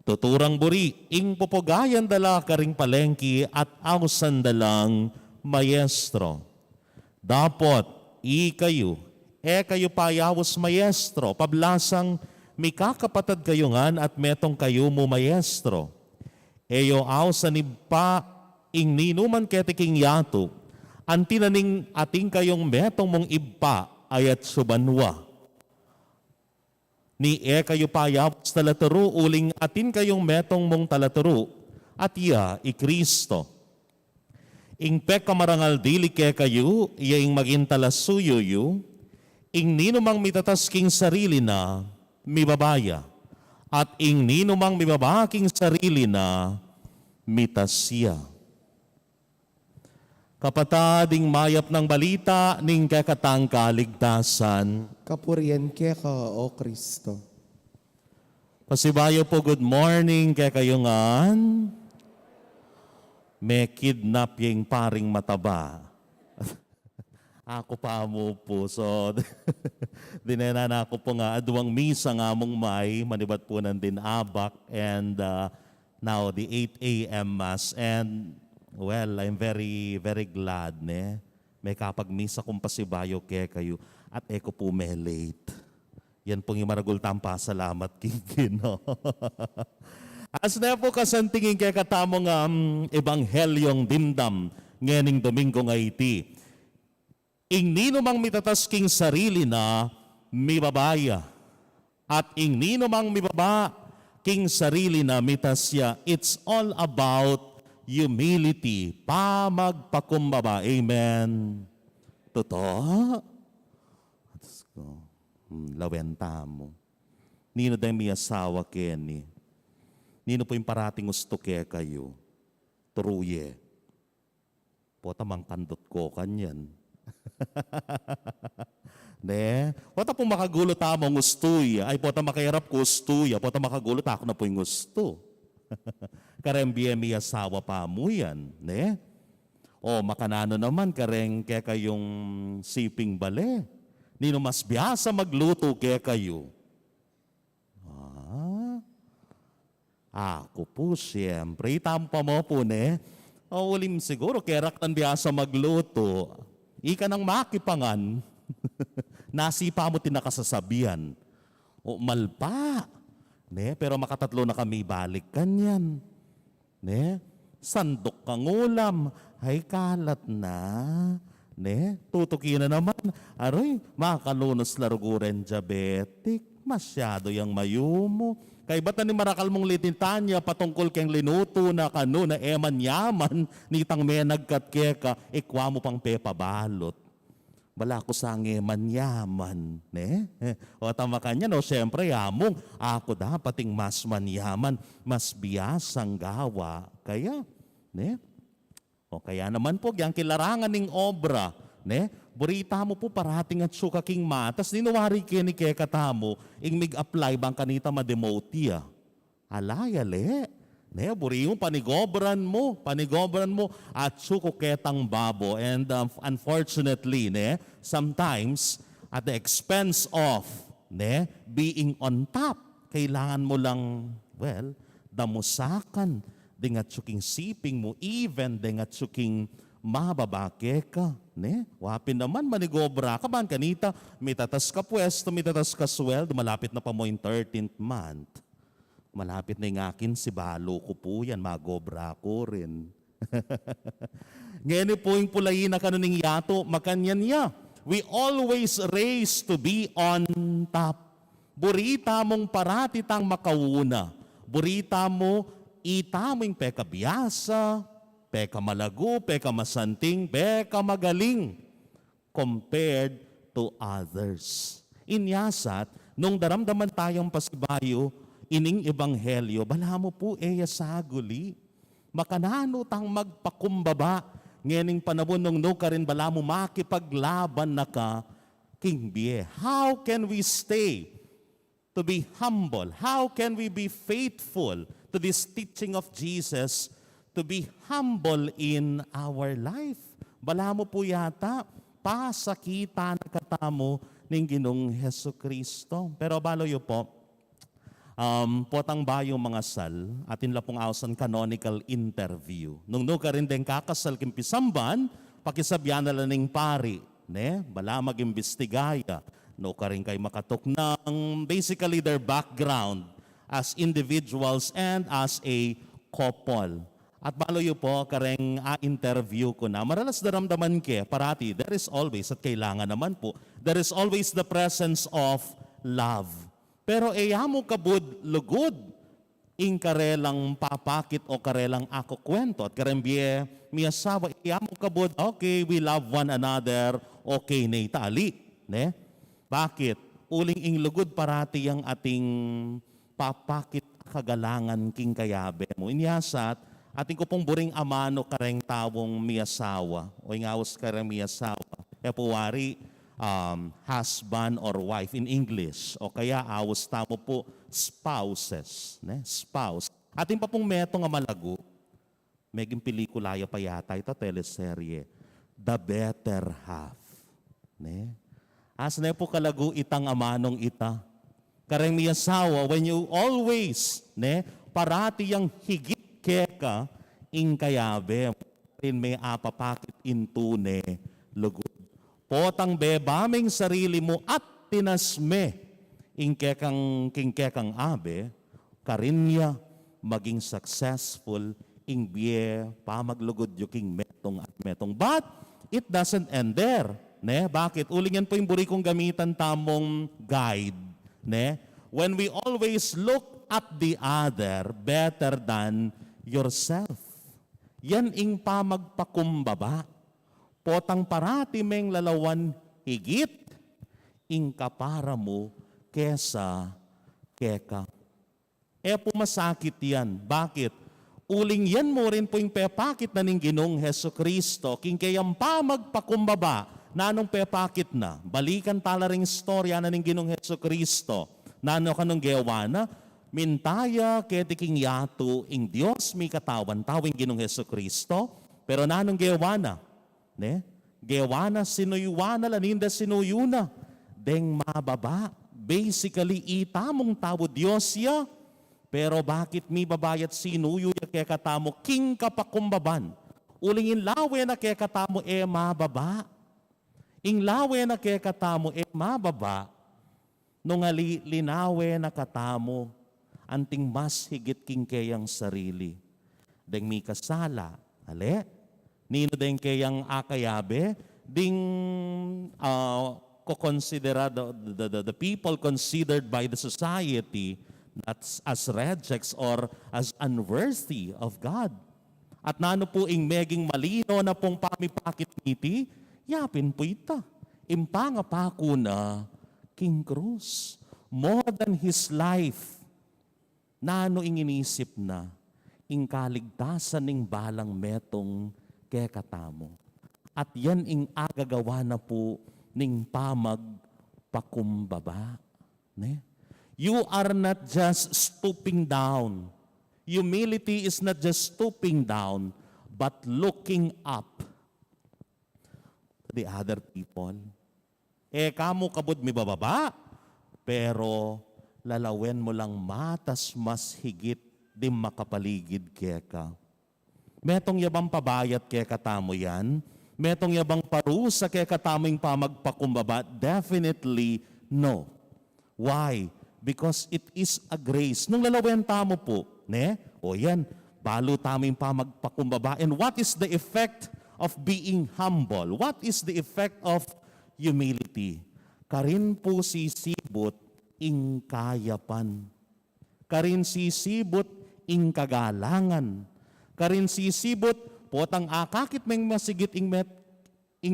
Tuturang buri ing pupugayan dala karing palengki at awsan dalang mayestro. Dapot kayo payawos mayestro, pablasang mikakapatad kayungan at metong kayo mo mayestro. Eyo awsan pa ing ninuman ketiking yato, antinaning ating kayong metong mong ibpa ayat subanwa. Ni kayo payawos talaturo uling atin kayong metong mong talaturo at iya Kristo. Ing pekamarangal dili kayo, iya ing maging talasuyo yu, ing ninumang mitatas king sarili na mibabaya, at ing ninumang mibabaking sarili na mitasya. Kapatading mayap ng balita ning kakatang kaligtasan. Kapurian kaya ka, o Kristo. Pasibayo po, good morning kay kayungan. may kidnap yung paring mataba. Ako pa mo po. So, dinenana ko po nga, aduang misa nga mong may, manibat po ng dinabak, and now the 8 a.m. Mass. And, well, I'm very, very glad, ne? May kapag-misa kong pasibayo kaya kayo, at eko po may late. Yan pong yung maragul tampa, salamat king no? As na po kasantingin kaya katamong ebanghelyong dimdam, ngening Domingo nga iti. Ing nino mang mitatas king sarili na mibabaya. At ing nino mang mibaba king sarili na mitasya. It's all about humility. Pamagpakumbaba. Amen. Totoo? Let's go. Lawenta mo. Nino day may asawa Kenny. Nino po yung parating gusto kaya kayo. Turuye. Pota mang kandot ko kanyan. Ne? Pota po makagulo tamang gustoy. Ay pota makahirap ko gustoy. Pota makagulo ako na po yung gusto. Karembiye may asawa pa mo yan. Ne? O makanano naman kareng kaya kayong siping bale. Nino mas biyasa magluto kaya kayo. Ako po siyempre. Itampa mo po ne. O ulim siguro kerak tan biyasa magluto. Ika nang makipangan. Nasipa mo tinakasasabihan. O malpa. Ne, pero makatatlo na kami balik kanyan. Ne? Sandok kang ulam. Ay kalat na. Ne? Tutuki na naman. Aroy, makalunos laruguren diabetic. Masyado yung mayumo. Kay bata ni marakal mong litintanya patungkol keng linuto na kano na eman yaman nitang may nagkatkeka ikwa mo pang pepa balot. Bala ko sa eman yaman. Ne? O tama kanya no, siyempre yamong ako dapating mas manyaman, mas biyasang gawa. Kaya, ne? O kaya naman po, yung kilarangan ng obra, ne? Burita mo po parating at sukaking matas, ninuwari kini kaya katamo, ing mig-apply bang kanita ma-demote ya. Alayale. Ne, buri mo, panigobran mo, at sukuketang babo. And unfortunately, ne, sometimes, at the expense of, ne, being on top, kailangan mo lang, well, damusakan, dingat suking siping mo, even dingat suking mababake ka. Ne? Wapin naman, manigobra ka man kanita, mitatas ka pwesto, mitatas ka sweldo, malapit na pa mo yung 13th month. Malapit na yung akin, si balo ko po yan, magobra ko rin. Ngayon po yung pulayin na kanuning yato, makanyan niya. We always race to be on top. Burita mong parati tang makauna. Burita mo, ita mo yung peka biyasa, peka malago, peka masanting, peka magaling compared to others. Inyasat, nung daramdaman tayong pasibayo, ining ebanghelyo, bala mo po saguli. Makanano tang magpakumbaba, ngening panabon nung no ka rin bala mo makipaglaban na ka, King Bie. How can we stay to be humble? How can we be faithful to this teaching of Jesus to be humble in our life? Bala mo po yata, pasakita na katamo ng Ginong Heso Kristo. Pero baloyo po, potang bayo mga sal, atin la pong awsan canonical interview. Nung no ka rin din kakasal kimpisamban, pakisabyan na lang pari, ne? Bala mag-imbestigaya. No ka rin kay makatok ng basically their background as individuals and as a couple. At baloyo po, kareng interview ko na, maralas daramdaman ke, parati, there is always, at kailangan naman po, there is always the presence of love. Pero mo kabud lugod, ing karelang papakit o karelang ako kwento. At karembie, miyasawa, mo kabud, okay, we love one another, okay na itali. Ne? Bakit? Uling ing lugod parati ang ating papakit kagalangan king kayabe mo. Inyasat, ating ko pong buring amano kareng tawong miyasawa o ingawas kareng miyasawa. Epuwari, husband or wife in English. O kaya awas tamo po spouses. Ne? Spouse. Ating pa pong meto nga malago, Meging pelikula ya pa yata ito, teleserye. The Better Half. Ne? As na po kalagu itang amanong ita. Kareng mi asawa, when you always, ne, parati yang higit keka, ing kayabe, rin may apapakit intune, lugod. Potang bebaming sarili mo at tinasme, ing kekang abe, karinya maging successful, ing biye, pamaglugod yung king metong at metong. But, it doesn't end there. Ne? Bakit? Uling yan po yung buri kong gamitan tamong guide. Ne? When we always look at the other better than yourself. Yan ing pamagpakumbaba. Potang parati meng lalawan higit ing kapara mo kesa keka. Pumasakit yan. Bakit? Uling yan mo rin po yung pepakit na ning Ginong Hesukristo, king kayang pamagpakumbaba, nanong pepakit na, balikan tala ring istorya na ning Ginong Hesukristo, nano kanong gewana, mintaya ketiking yato, ing Diyos may katawan, tawing Ginong Hesukristo, pero nanong gewana, ne? Gewana, sinuyuana, laninda sinuyuna, deng mababa, basically itamong tawo Diyos ya, pero bakit mi babayat sinuyo ya kaya katamo king kapakumbaban? Uling inlawe na kaya katamo mababa. Inglawe na kaya katamo mababa. Nung linawe na katamo anting mas higit king kayang sarili. Deng mi kasala, ale? Nino deng kayang akayabe? Ding ko-considera the people considered by the society not as rejects or as unworthy of God. At nano po ing meging malino na pong pamipakit niti, yapin po ita. Impangapako na King Cruz. More than his life. Nano ing inisip na, ing kaligtasan ning balang metong kekatamo. At yan ing agagawa na po ning pamagpakumbaba. Ne? You are not just stooping down. Humility is not just stooping down, but looking up to the other people. Kamo kabud mi bababa, pero lalawen mo lang matas mas higit di makapaligid keka. Metong yabang pabayat keka tamo yan, metong yabang parusa keka taming pamagpakumbaba, definitely no. Why? Because it is a grace. Nung lalawen tamo po, ne? O yan, balo taming pamagpakumbaba. And what is the effect of being humble? What is the effect of humility? Karin po sisibot ing kayapan. Karin sisibot ing kagalangan. Karin sisibot potang akakit meng masigit ing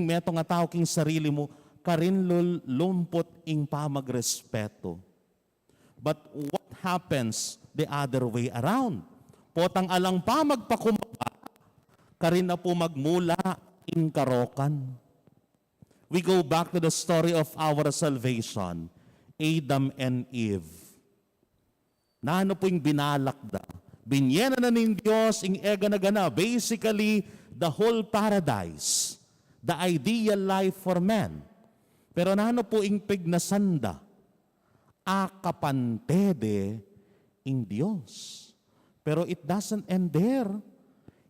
metong nga tao king sarili mo, karin lumpot ing pamagrespeto. But what happens the other way around? Potang alang pa magpakumbaba, karin na po magmula ing karokan. We go back to the story of our salvation, Adam and Eve. Na ano po yung binalakda? Binyena na ng Diyos ing ega na gana. Basically, the whole paradise, the ideal life for man. Pero na ano po ing pignasanda? Akapantede in Diyos. Pero it doesn't end there.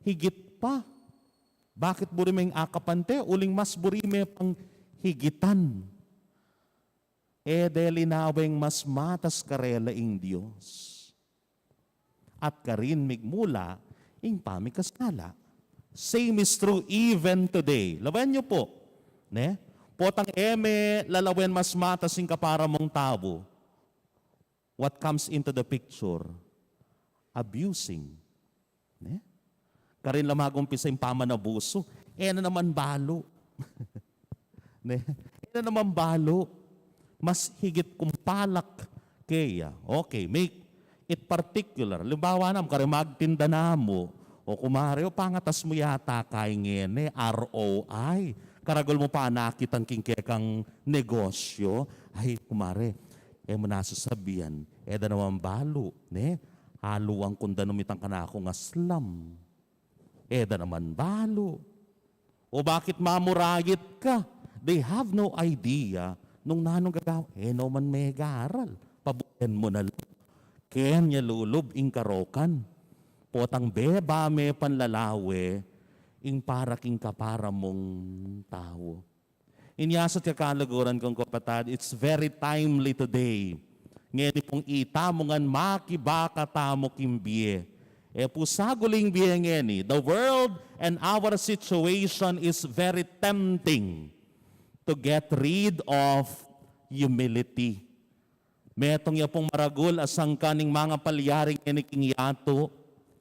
Higit pa. Bakit burimeng akapante? Uling mas burime pang higitan. Delinaweng mas matas karela ing Diyos. At karin migmula ing pamikasala. Same is true even today. Lawan niyo po. Ne? Potang lalawen mas matas ing kapara mong tabo. What comes into the picture? Abusing. Ne? Karin lamagong pisay pamanabuso. Na naman balo. Ne? Na naman balo. Mas higit kumpalak kaya. Okay, make it particular. Limbawa nam, kare magtinda na mo. O kumare, o pangatas mo yata kay ngene, ROI. Karagol mo pa nakitan king kekang negosyo. Ay, kumare, mo nasasabihan, da naman balo, ne? Haluang kunda numitang ka na ako nga slam. Eda naman balo. O bakit mamurayit ka? They have no idea nung nanong gagawa. No man may garal. Pabuyan mo na lang. Kenya lulub ing karokan. Potang beba me panlalawe ing para king kapara mong tao. Inyasat kakalaguran kong kapatid, it's very timely today. Ngayon pong itamungan makibaka tamo kimbie. Pusaguling biye ngeni, the world and our situation is very tempting to get rid of humility. Metong ya pong maragul asang kaning mga palyaring eniking yato,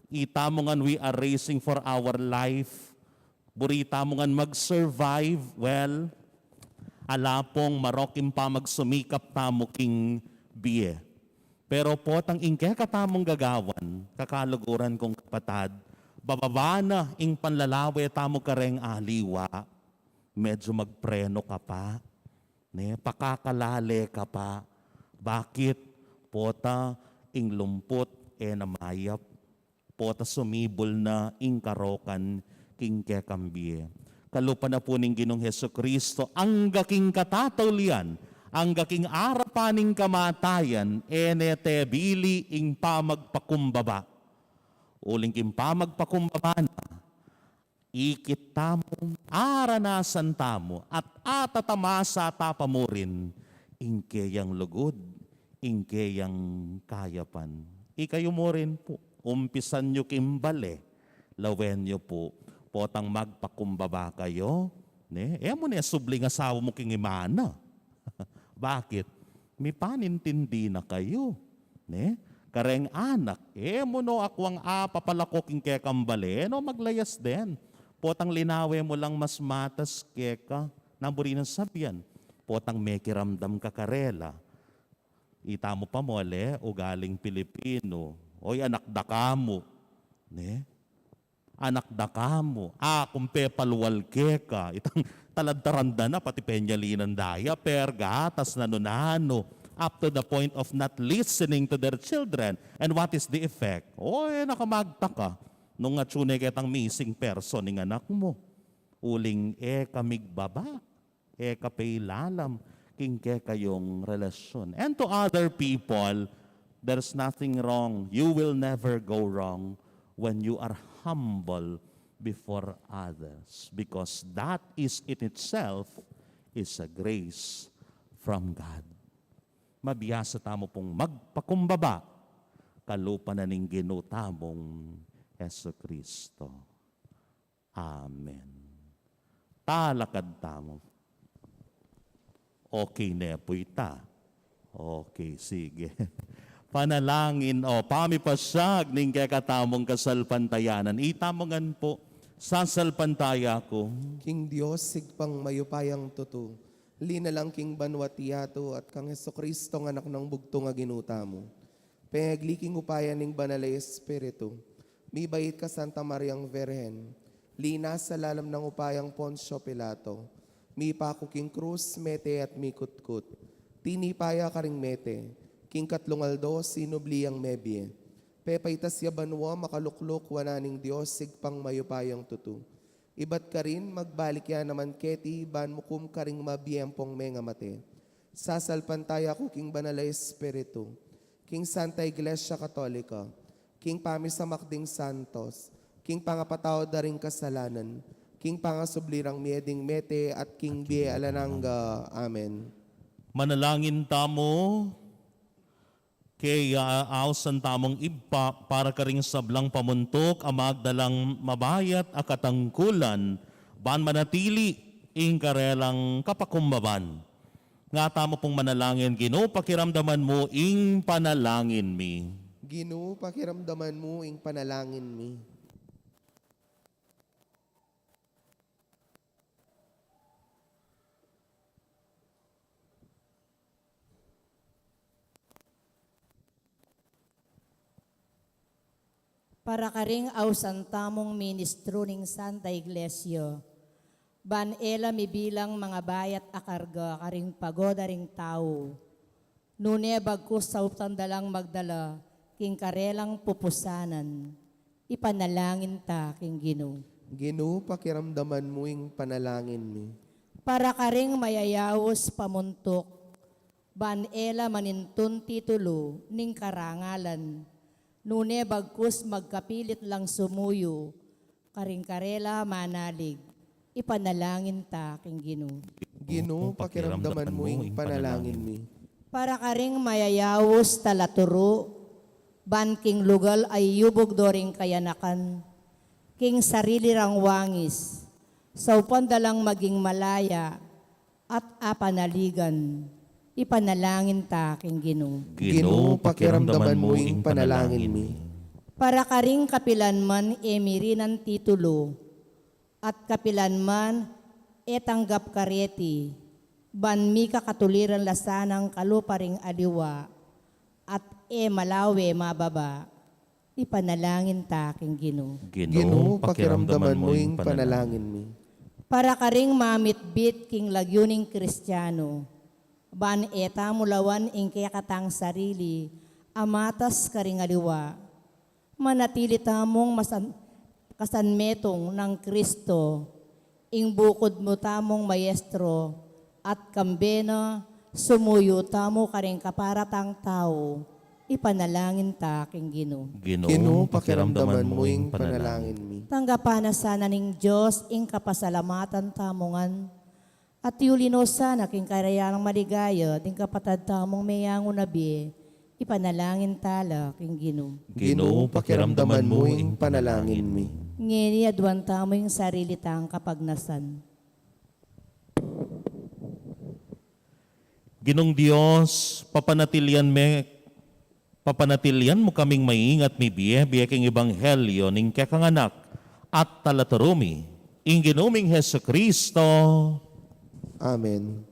itamungan we are racing for our life. Burita mo nga mag-survive, well, alapong marokim pa magsumikap tamo king biye. Pero po, tang ingke katamong gagawan, kakaluguran kong kapatad, bababa na ing panlalawe tamo kareng aliwa, medyo magpreno ka pa, pakakalale ka pa. Bakit? Pota ing lumpot namayap, pota sumibol na ing karokan king kekambie. Kalupa na po ning Ginong Hesukristo, ang gaking katataulian, ang gaking arapaning kamatayan, enete bili ing pamagpakumbaba. Uling king pamagpakumbaba na, ikit tamo, aranasan tamo, at atatamasa tapamurin, ingkeyang lugod, ingkeyang kayapan. Ikayo mo rin po, umpisan nyo kimbale, lawen nyo po, potang magpakumbaba kayo, mo na subling asawa mo king imana. Bakit? May panintindi na kayo. Kareng anak, mo no akwang papalakoking kekambale, maglayas din. Potang linawe mo lang mas matas keka, namburi ng sabyan. Potang mekiramdam ka karela. Ita mo pa mole, ugaling Pilipino. Oy, anak da kamo. Anak da kamo. Kumpe paluwal keka. Itang taladtaranda na, pati penyalinan daya, perga, tas nanunano, up to the point of not listening to their children. And what is the effect? Nakamagta ka. Nung nga tsunay kitang missing person ng anak mo. Uling kamigbaba. Kapailalam. Kingke kayong relasyon. And to other people, there's nothing wrong. You will never go wrong when you are humble before others, because that is in itself is a grace from God. Mabiyasa tamo pong magpakumbaba, kalupa na ning ginutamong Hesukristo. Amen. Talakad tamo. Okay na po ita. Okay, sige. Panalangin pamipasyag ning kekatamong kasalpantayanan. Itamongan po, sasalpantaya ko. King Dios, sigpang mayupayang tutu, linalang king banwatiyato at kang Hesukristo ng anak ng bugto nga ginuta mo. Pengagliking upayan ning banalay Espiritu, mibait ka Santa Mariang Virgen, linas sa lalam ng upayang Poncio Pilato, mipako king krus, mete at mikutkut, tinipaya ka ring mete, king katlungaldo, sinubliyang mebye. Pepaitas ya banwa, makaluklok, wananing Diyos, sigpang mayupayang tutu. Ibat ka rin, magbalik ya naman keti, ban mukum ka ring mabiyempong menga mate. Sasalpantaya ko, king banalay Espiritu, king Santa Iglesia Katolika, king pamisamakding santos, king pangapatawad da ring kasalanan, king pangasublirang mieding mete, at king bie alananga. Amen. Manalangin tamo, kaya ausan tamong ibpa para karing sablang pamuntok amagdalang mabayat akatangkulan ban manatili ing karelang kapakumbaban. Nga tamo pong manalangin, Ginoo, pakiramdaman mo ing panalangin mi. Ginoo, pakiramdaman mo ing panalangin mi. Para karing ausan tamong ministro ning Santa Iglesia, ban ela mibilang mga bayat akarga karing pagoda ring tao, nune bagkus sa dalang magdala, king karelang pupusanan, Ipanalangin ta, king Ginoo. Ginoo, pakiramdaman mo yung panalangin mi. Para ka ring mayayawos pamuntok, banela manintun titulo ning karangalan. Nune bagkus magkapilit lang sumuyo, karing karela manalig. Ipanalangin ta, king Ginoo. Ginoo, pakiramdaman mo yung panalangin mi. Para ka ring mayayawos talaturo, ban king lugal ay yubog doring kayanakan, king sarili rang wangis, sa dalang maging malaya, at apanaligan, ipanalangin ta, king Ginoo. Ginoo, pakiramdaman mo yung panalangin mi. Para ka ring kapilan man emirinan titulo, at kapilan man etanggap kareti, ban mi kakatuliran lasanang kaluparing aliwa, at malawe mababa, ipanalangin ta, king Ginoo. Ginoo, pakiramdaman mo yung panalangin mi. Para ka ring mamitbit king lagyuning Kristiyano, ban eta mulawan ing kayakatang sarili, amatas karing aliwa, manatili tamong kasanmetong ng Kristo, ing bukod mo tamong mayestro, at kambena sumuyo tamo karing kaparatang tao, ipanalangin ta, king Ginoo. Ginoo, pakiramdaman mo yung panalangin mi. Tanggapan na sana ning Diyos ing kapasalamatan tamongan, at yulino sana king karayanang maligaya, ding kapatad tamong mayango nabi, ipanalangin tala, king Ginoo. Ginoo, pakiramdaman mo yung panalangin mi. Ngeni adwan tamo yung sarili tang kapagnasan. Ginong Dios, papanatilian mo kaming maingat mi biye king ebanghelyo ning kakanganak at talaturumi. Ing ginuming Heso Kristo. Amen.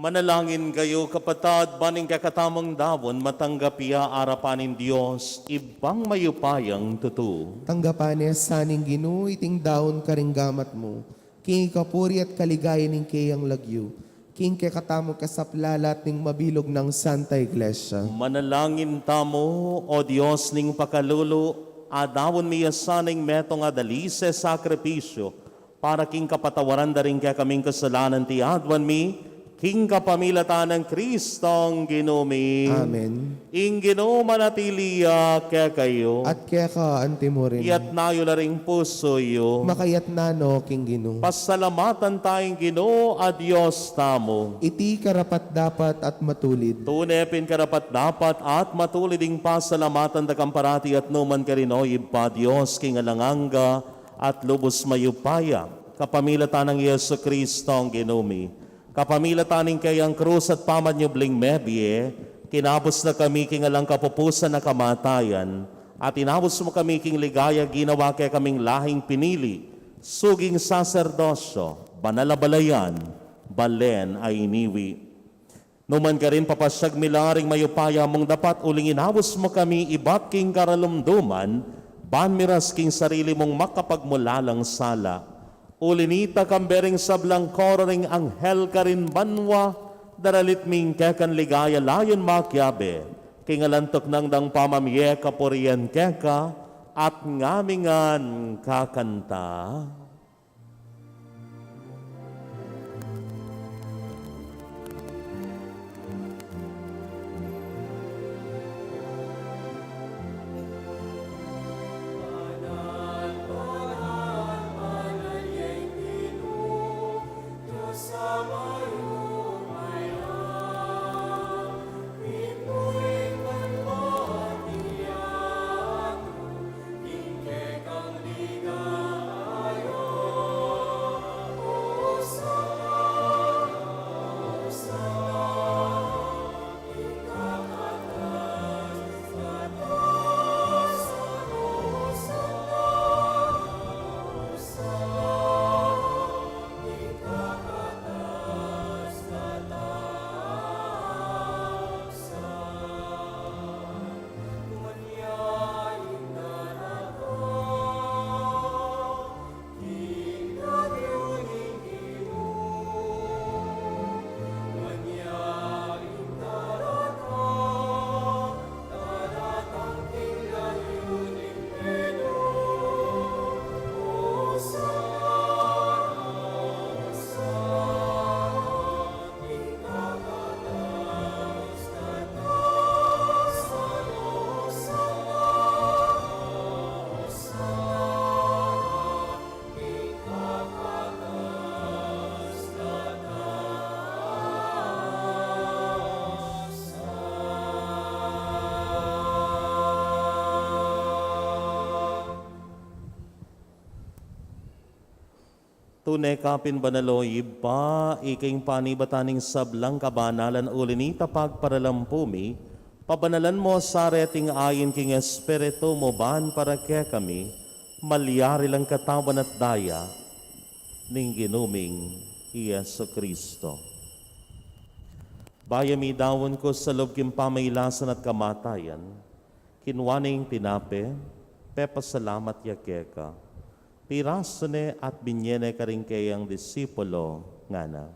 Manalangin kayo, kapatad, baning kakatamang dawon, matanggapia arapanin Diyos, ibang mayupayang tutu. Tanggapanes saning Ginoo iting daon karinggamat mo. King kapuri at kaligaya ning kayang lagyo. King kakatamo kasaplalat ning mabilog ng Santa Iglesia. Manalangin tamo, o Diyos ning pakalulo, adawon miya saning metong adali sa sakripisyo, para king kapatawaran da rin kaya kaming kasalanan ti adwan mi, king kapamilatan ng Kristong Ginumi. Amen. Ing Ginoo manatiliya kaya kayo, At kaya ka antimo rin. iyat nayo na ring puso yo. Makayat nano King Ginoo. Pasalamatan tayong Ginoo a Diyos tamo. Iti karapat dapat at matulid. Tunepin karapat dapat at matuliding pasalamatan da kamparati at numan karinoy pa Diyos king alanganga at lubos mayupaya. Kapamilatan ng Yesu Kristo ang Ginumi. Kapamilatan ng kayang krus at pamanyubling mebye, kinabos na kami king alang kapupusan na kamatayan, at inabos mo kami king ligaya ginawa kaya kaming lahing pinili, suging saserdosyo, banalabalayan, balen ay iniwi. Numan ka rin papasyag milaring mayupaya mong dapat uling inabos mo kami ibat king karalumduman, banmiras king sarili mong makapagmulalang sala. Ulinita kambering sablang kororing anghel karin banwa, daralit ming kekan ligaya layon makyabe, kingalantok nang dang pamamye kapurian keka, at ngamingan kakanta. Tunay kapin banaloy pa, iking panibataning sablang kabanalan ulinita pagparalampumi, pabanalan mo sa reting ayin king espiritu mo ban para kaya kami, malyari lang katawan at daya, ning ginuming Yesu Kristo. Bayami dawon ko sa loob kim pamaylasan at kamatayan, kinwaning tinape, pepasalamat yakeka. Pirasone at binyene ka rin kayang disipulo nga na.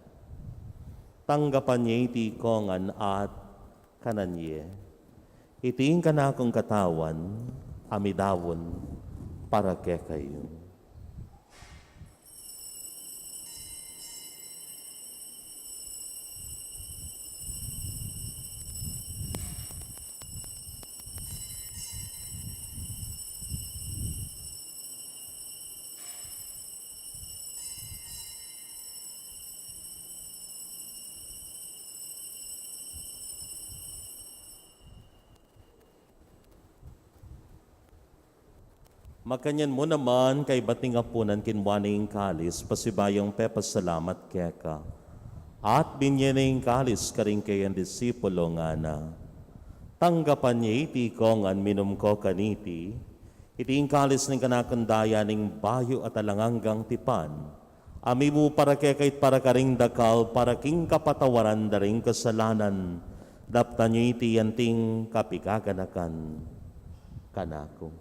Tanggapan niya iti kongan at kananye. Itiin ka na akong katawan, amidawon, para kay kayo. Makanyan mo naman kay bating apunan kinwaning kalis, pasibayong pepasalamat keka. At binyaning kalis ka rin kayang disipulo nga na. Tanggapan niya iti kongan minum ko kaniti, iti kalis ng kanakandaya ning bayo at alanganggang tipan, Ami mo para kekait para karing dakal, para king kapatawaran daring kasalanan. Daptan nyo iti yanting kapikaganakan kanako.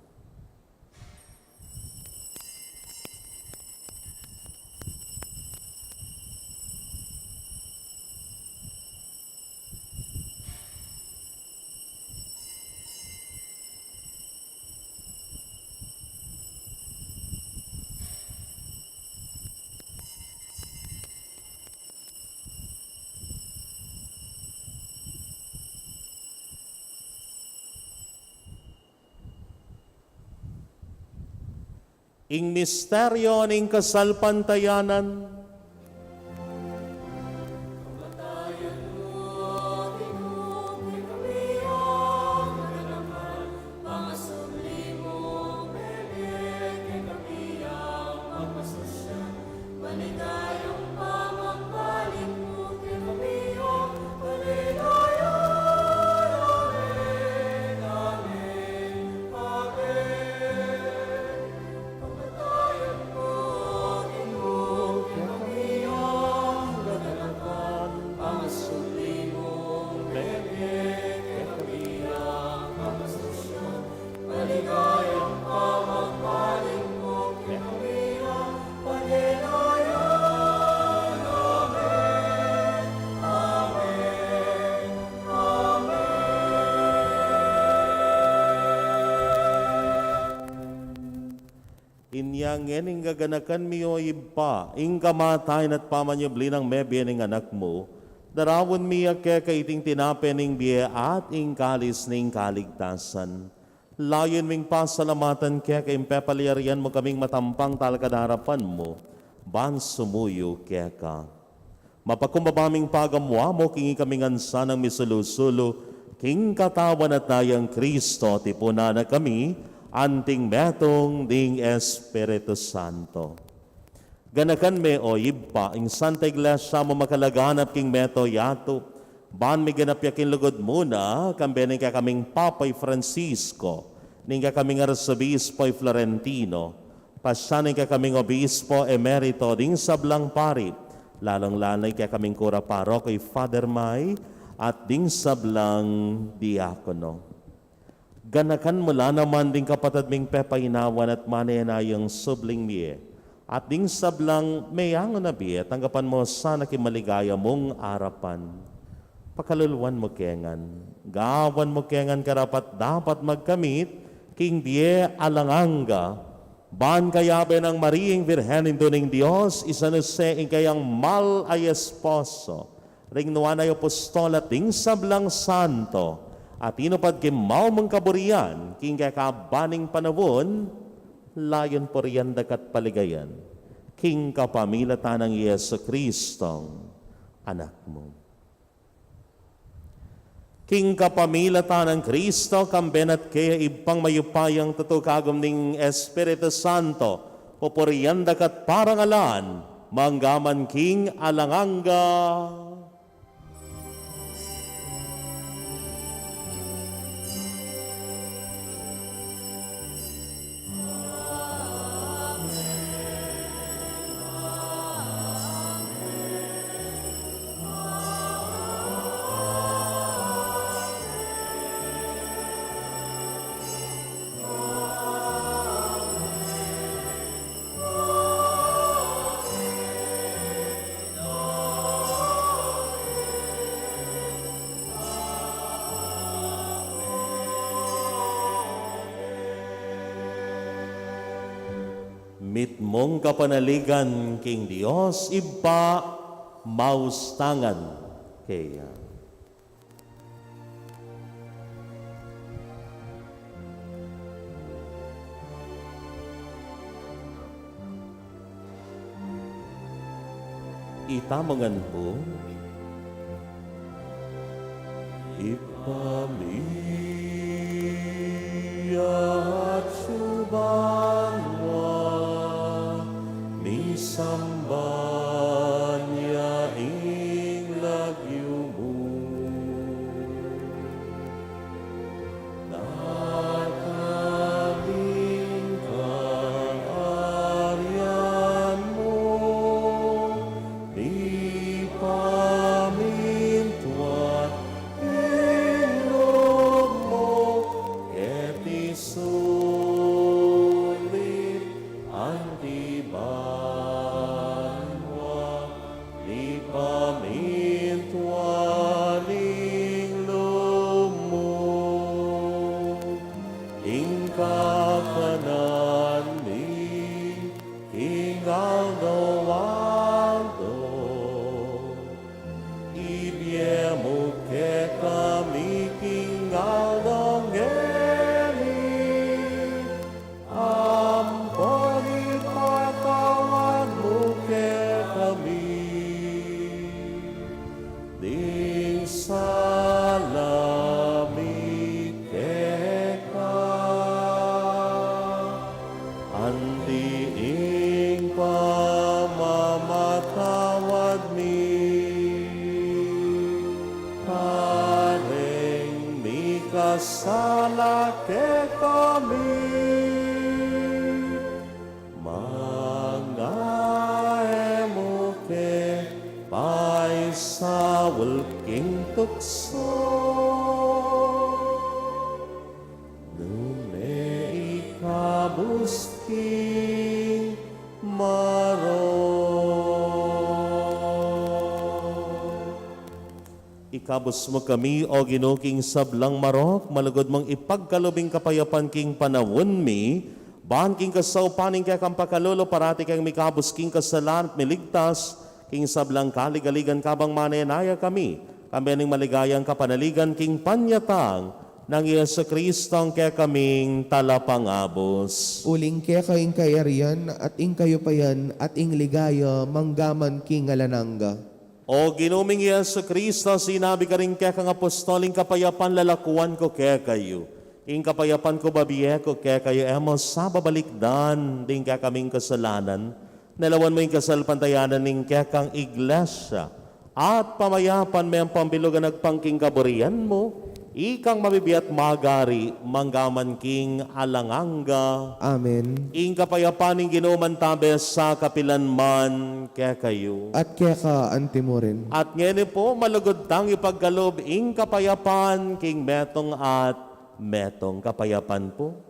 Ing misteryo ning kasalpantayanan, inyang ening gaganakan miyo iba, ing kamatayan at pamanyabli ng mebye ng anak mo, darawon miya kaiting tinapening biya at ing kalis ning kaligtasan. Layon ming pasalamatan kaya kaimpepaliarian mo kaming matampang talakadarapan mo, ban sumuyo kaya ka. Mapakumbabaming pagamwa mo, kingi kaming ansa ng misulusulo, king katawan at dayang Kristo, tipuna na kami, anting metong ding Espiritu Santo. Ganakan me o iba, ing Santa Iglesia mo makalaganap king meto yato, ban may ganap yakin lugod muna, kambening ka kaming Papay Francisco, ning ka kaming Arsobispo Florentino, pasyanin ka kaming Obispo Emerito ding sablang pari, lalong-lalay ka kaming Kura Paroko Father May, at ding sablang diakono. Ganakan mula naman ding kapatid ming pepainawan at manenayang subling miye. At ding sablang mayang na biye, tanggapan mo sana kimaligaya mong arapan. Pakaluluan mo kengan. Gawan mo kengan karapat dapat magkamit, king biye alanganga. Ban kayabe ng Mariing Birhen induning Diyos, isanuse ing kayang mal ay esposo. Ring nuan ay apostol at ding sablang santo. At inupad kimaw mong kaburian, king kakabaning panawon, layon po riyan dakat paligayan, king kapamilatan ng Yesu Kristong anak mo. King kapamilatan ng Kristo, kamben at kaya ibang mayupayang tutukagom ning Espiritu Santo, pupuriyan dakat parangalan, manggaman king alanganga. Mit mong kapanaligan, king Dios, iba maustangan kaya. Itamangan po, ipamiyat subangwa, samban ya ing lagyo mo, nakaming kaaryan mo, di banwa, di pamitwaning lumo, ingkakanan mi, ingal doando, ibiemo ke kami kingal dongeri, amponi patawan mo ke kami, ding salami keka, andiing pamamatawad mi, pareng mi kasala ke kami, mga emoke paisawal king tukso, nume ikabusking maro. Ikabos mo kami, o ginuking sablang marok, malugod mong ipagkalubing kapayapan king panawon mi, bahan king kasaupaning kaya kang pakalolo, parati kang mikabos king kasalan at miligtas, king sablang kaligaligan kabang manenaya kami, ning maligayang kapanaligan king panyatang, ng Yesu Kristong kaya kaming talapangabos. Uling kaya kayong kayarian at ing kayo payan at ing ligaya manggaman king alananga. O ginuming Yesu Kristo, sinabi ka rin kaya kang apostoling kapayapan, lalakuan ko kaya kayo. Ing kapayapan ko babiye ko kaya kayo, emos sa babalikdan, din kaya kaming kasalanan. Nalawan mo yung kasalpantayanan ning kaya kang iglesia. At pamayapan may ang pambilugan nagpangking kaburian mo, ikang mabibiyat magari, manggaman king alanganga. Amen. Ing kapayapan ning ginuman tabe sa kapilanman kaya kayo. At kaya ka anti mo rin. At ngayon po, malugod tang ipagkalob, ing kapayapan, king metong at metong kapayapan po.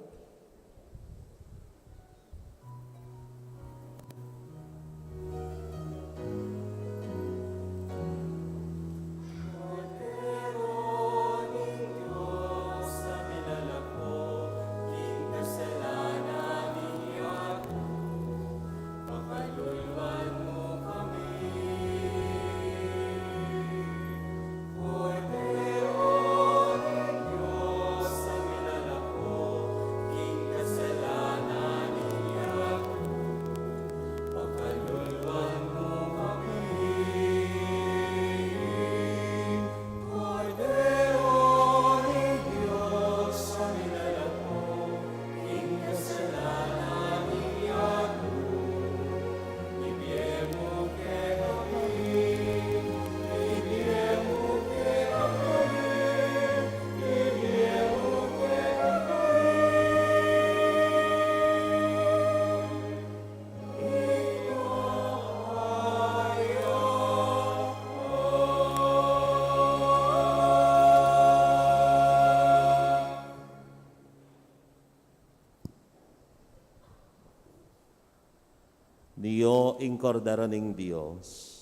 Niyo ing kordero ning Dios.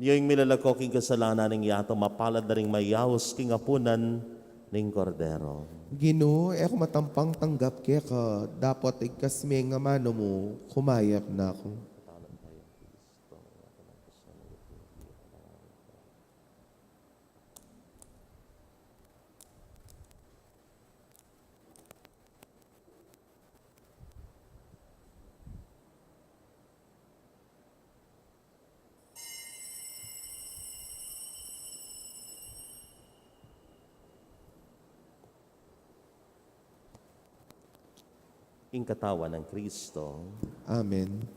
Niyo ing milalako king kasalanan ning yato, mapalad na ring mayawos king apunan ning kordero. Ginoo, ako matampang tanggap kaya ka, dapat igkas may nga mano mo, kumayap na ako. Ing katawan ng Kristo. Amen.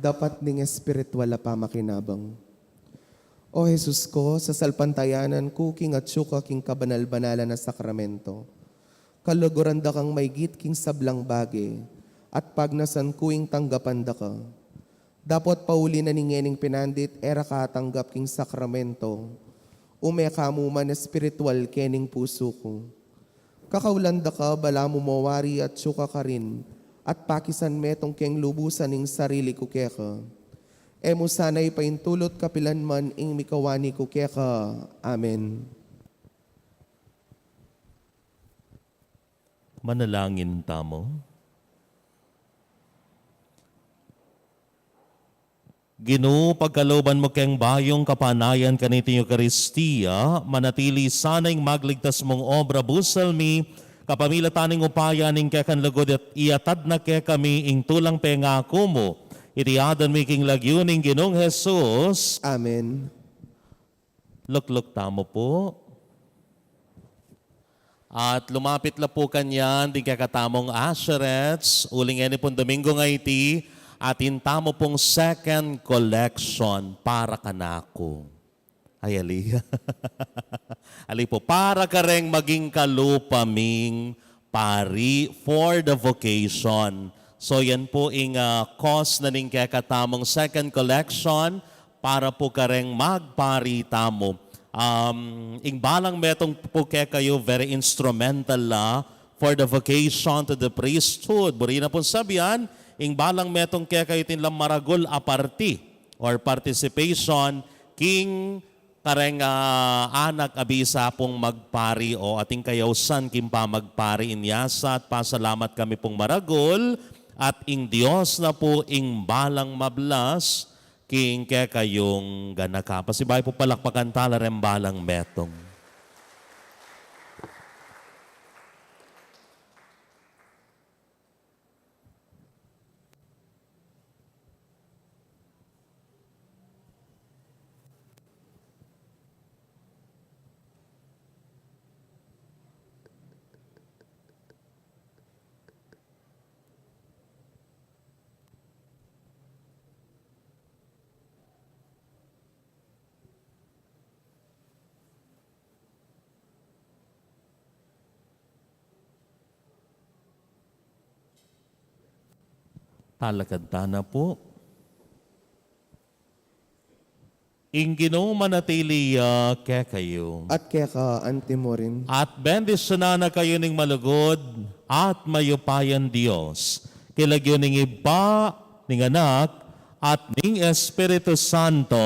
dapat ning espiritual pa makinabang. O Jesus ko, sa salpantayanan ko king at syuka king kabanal-banala na sakramento, kaluguran da kang may git king sablang bagi, at pagnasan kuing tanggapan da ka. Dapat pauli na ningening pinandit, era katanggap king sakramento, umeka mo man espiritual kening puso ko. Kakaulan da ka, bala mo mawari at syuka ka rin, at pakisan metong keng lubusan ning sarili ko keka. Emo sanay paintulot kapilan man ing mikawani ko keka. Amen. Manalangin tamo. Ginoo, pagkalooban mo keng bayong kapanayan kaniti Eucharistia, manatili sana'y magligtas mong obra busalmi, kapamilataning upayaning kekan lugod at iatad na ke kami ing tulang pengako mo. Itiadan mi king lagyuning Ginoong Jesus. Amen. Lukluk tamo po. At lumapit la po kanyan, di kakatamong Asherets, uling eni pong Domingo nga iti, at intamo pong second collection para kanako. Ay, ali. Ali po, para ka rin maging kalupaming pari for the vocation. So yan po ing cost na ning kakatamong second collection para po ka rin magpari tamo. Ing balang metong po kayo very instrumental for the vocation to the priesthood. Buri na po sabihan, ing balang metong kayo tinlang maragol aparti or participation king kareng anak abisa pong magpari o ating kayawsan kimpa magpari inyasa at pasalamat kami pong maragol at ing Diyos na po ing balang mablas king kayong ganaka. Pasibay po palakpakan tala rin balang metong. Talakanta na po. Ing Ginoo manatili kayo. At keka antimo rin. At bendisyonan na kayo ning malugod at mayupayan Diyos. Kilagyo ning iba, ning anak, at ning Espiritu Santo.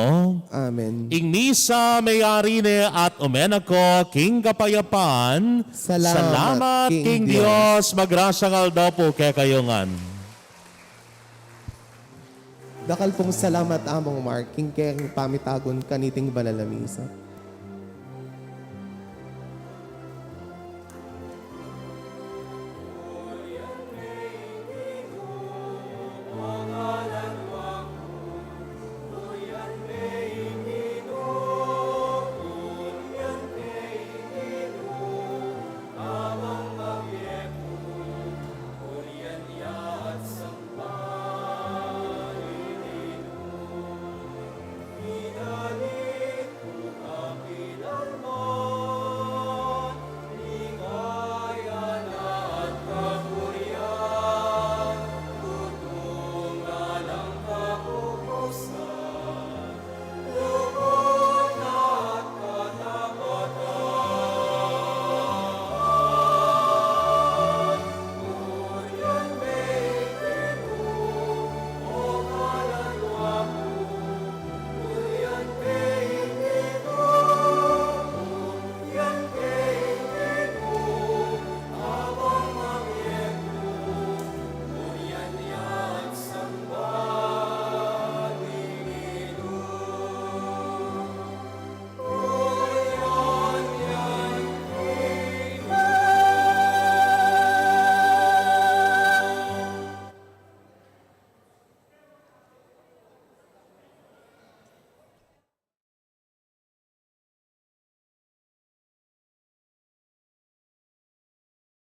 Amen. Ing misa may-ari ni at umenako king kapayapaan. Salamat, king King Dios. Magrasyangal daw po kayongan. Dakal pong salamat among Mark, king keng pamitagon kaniting balalamisa.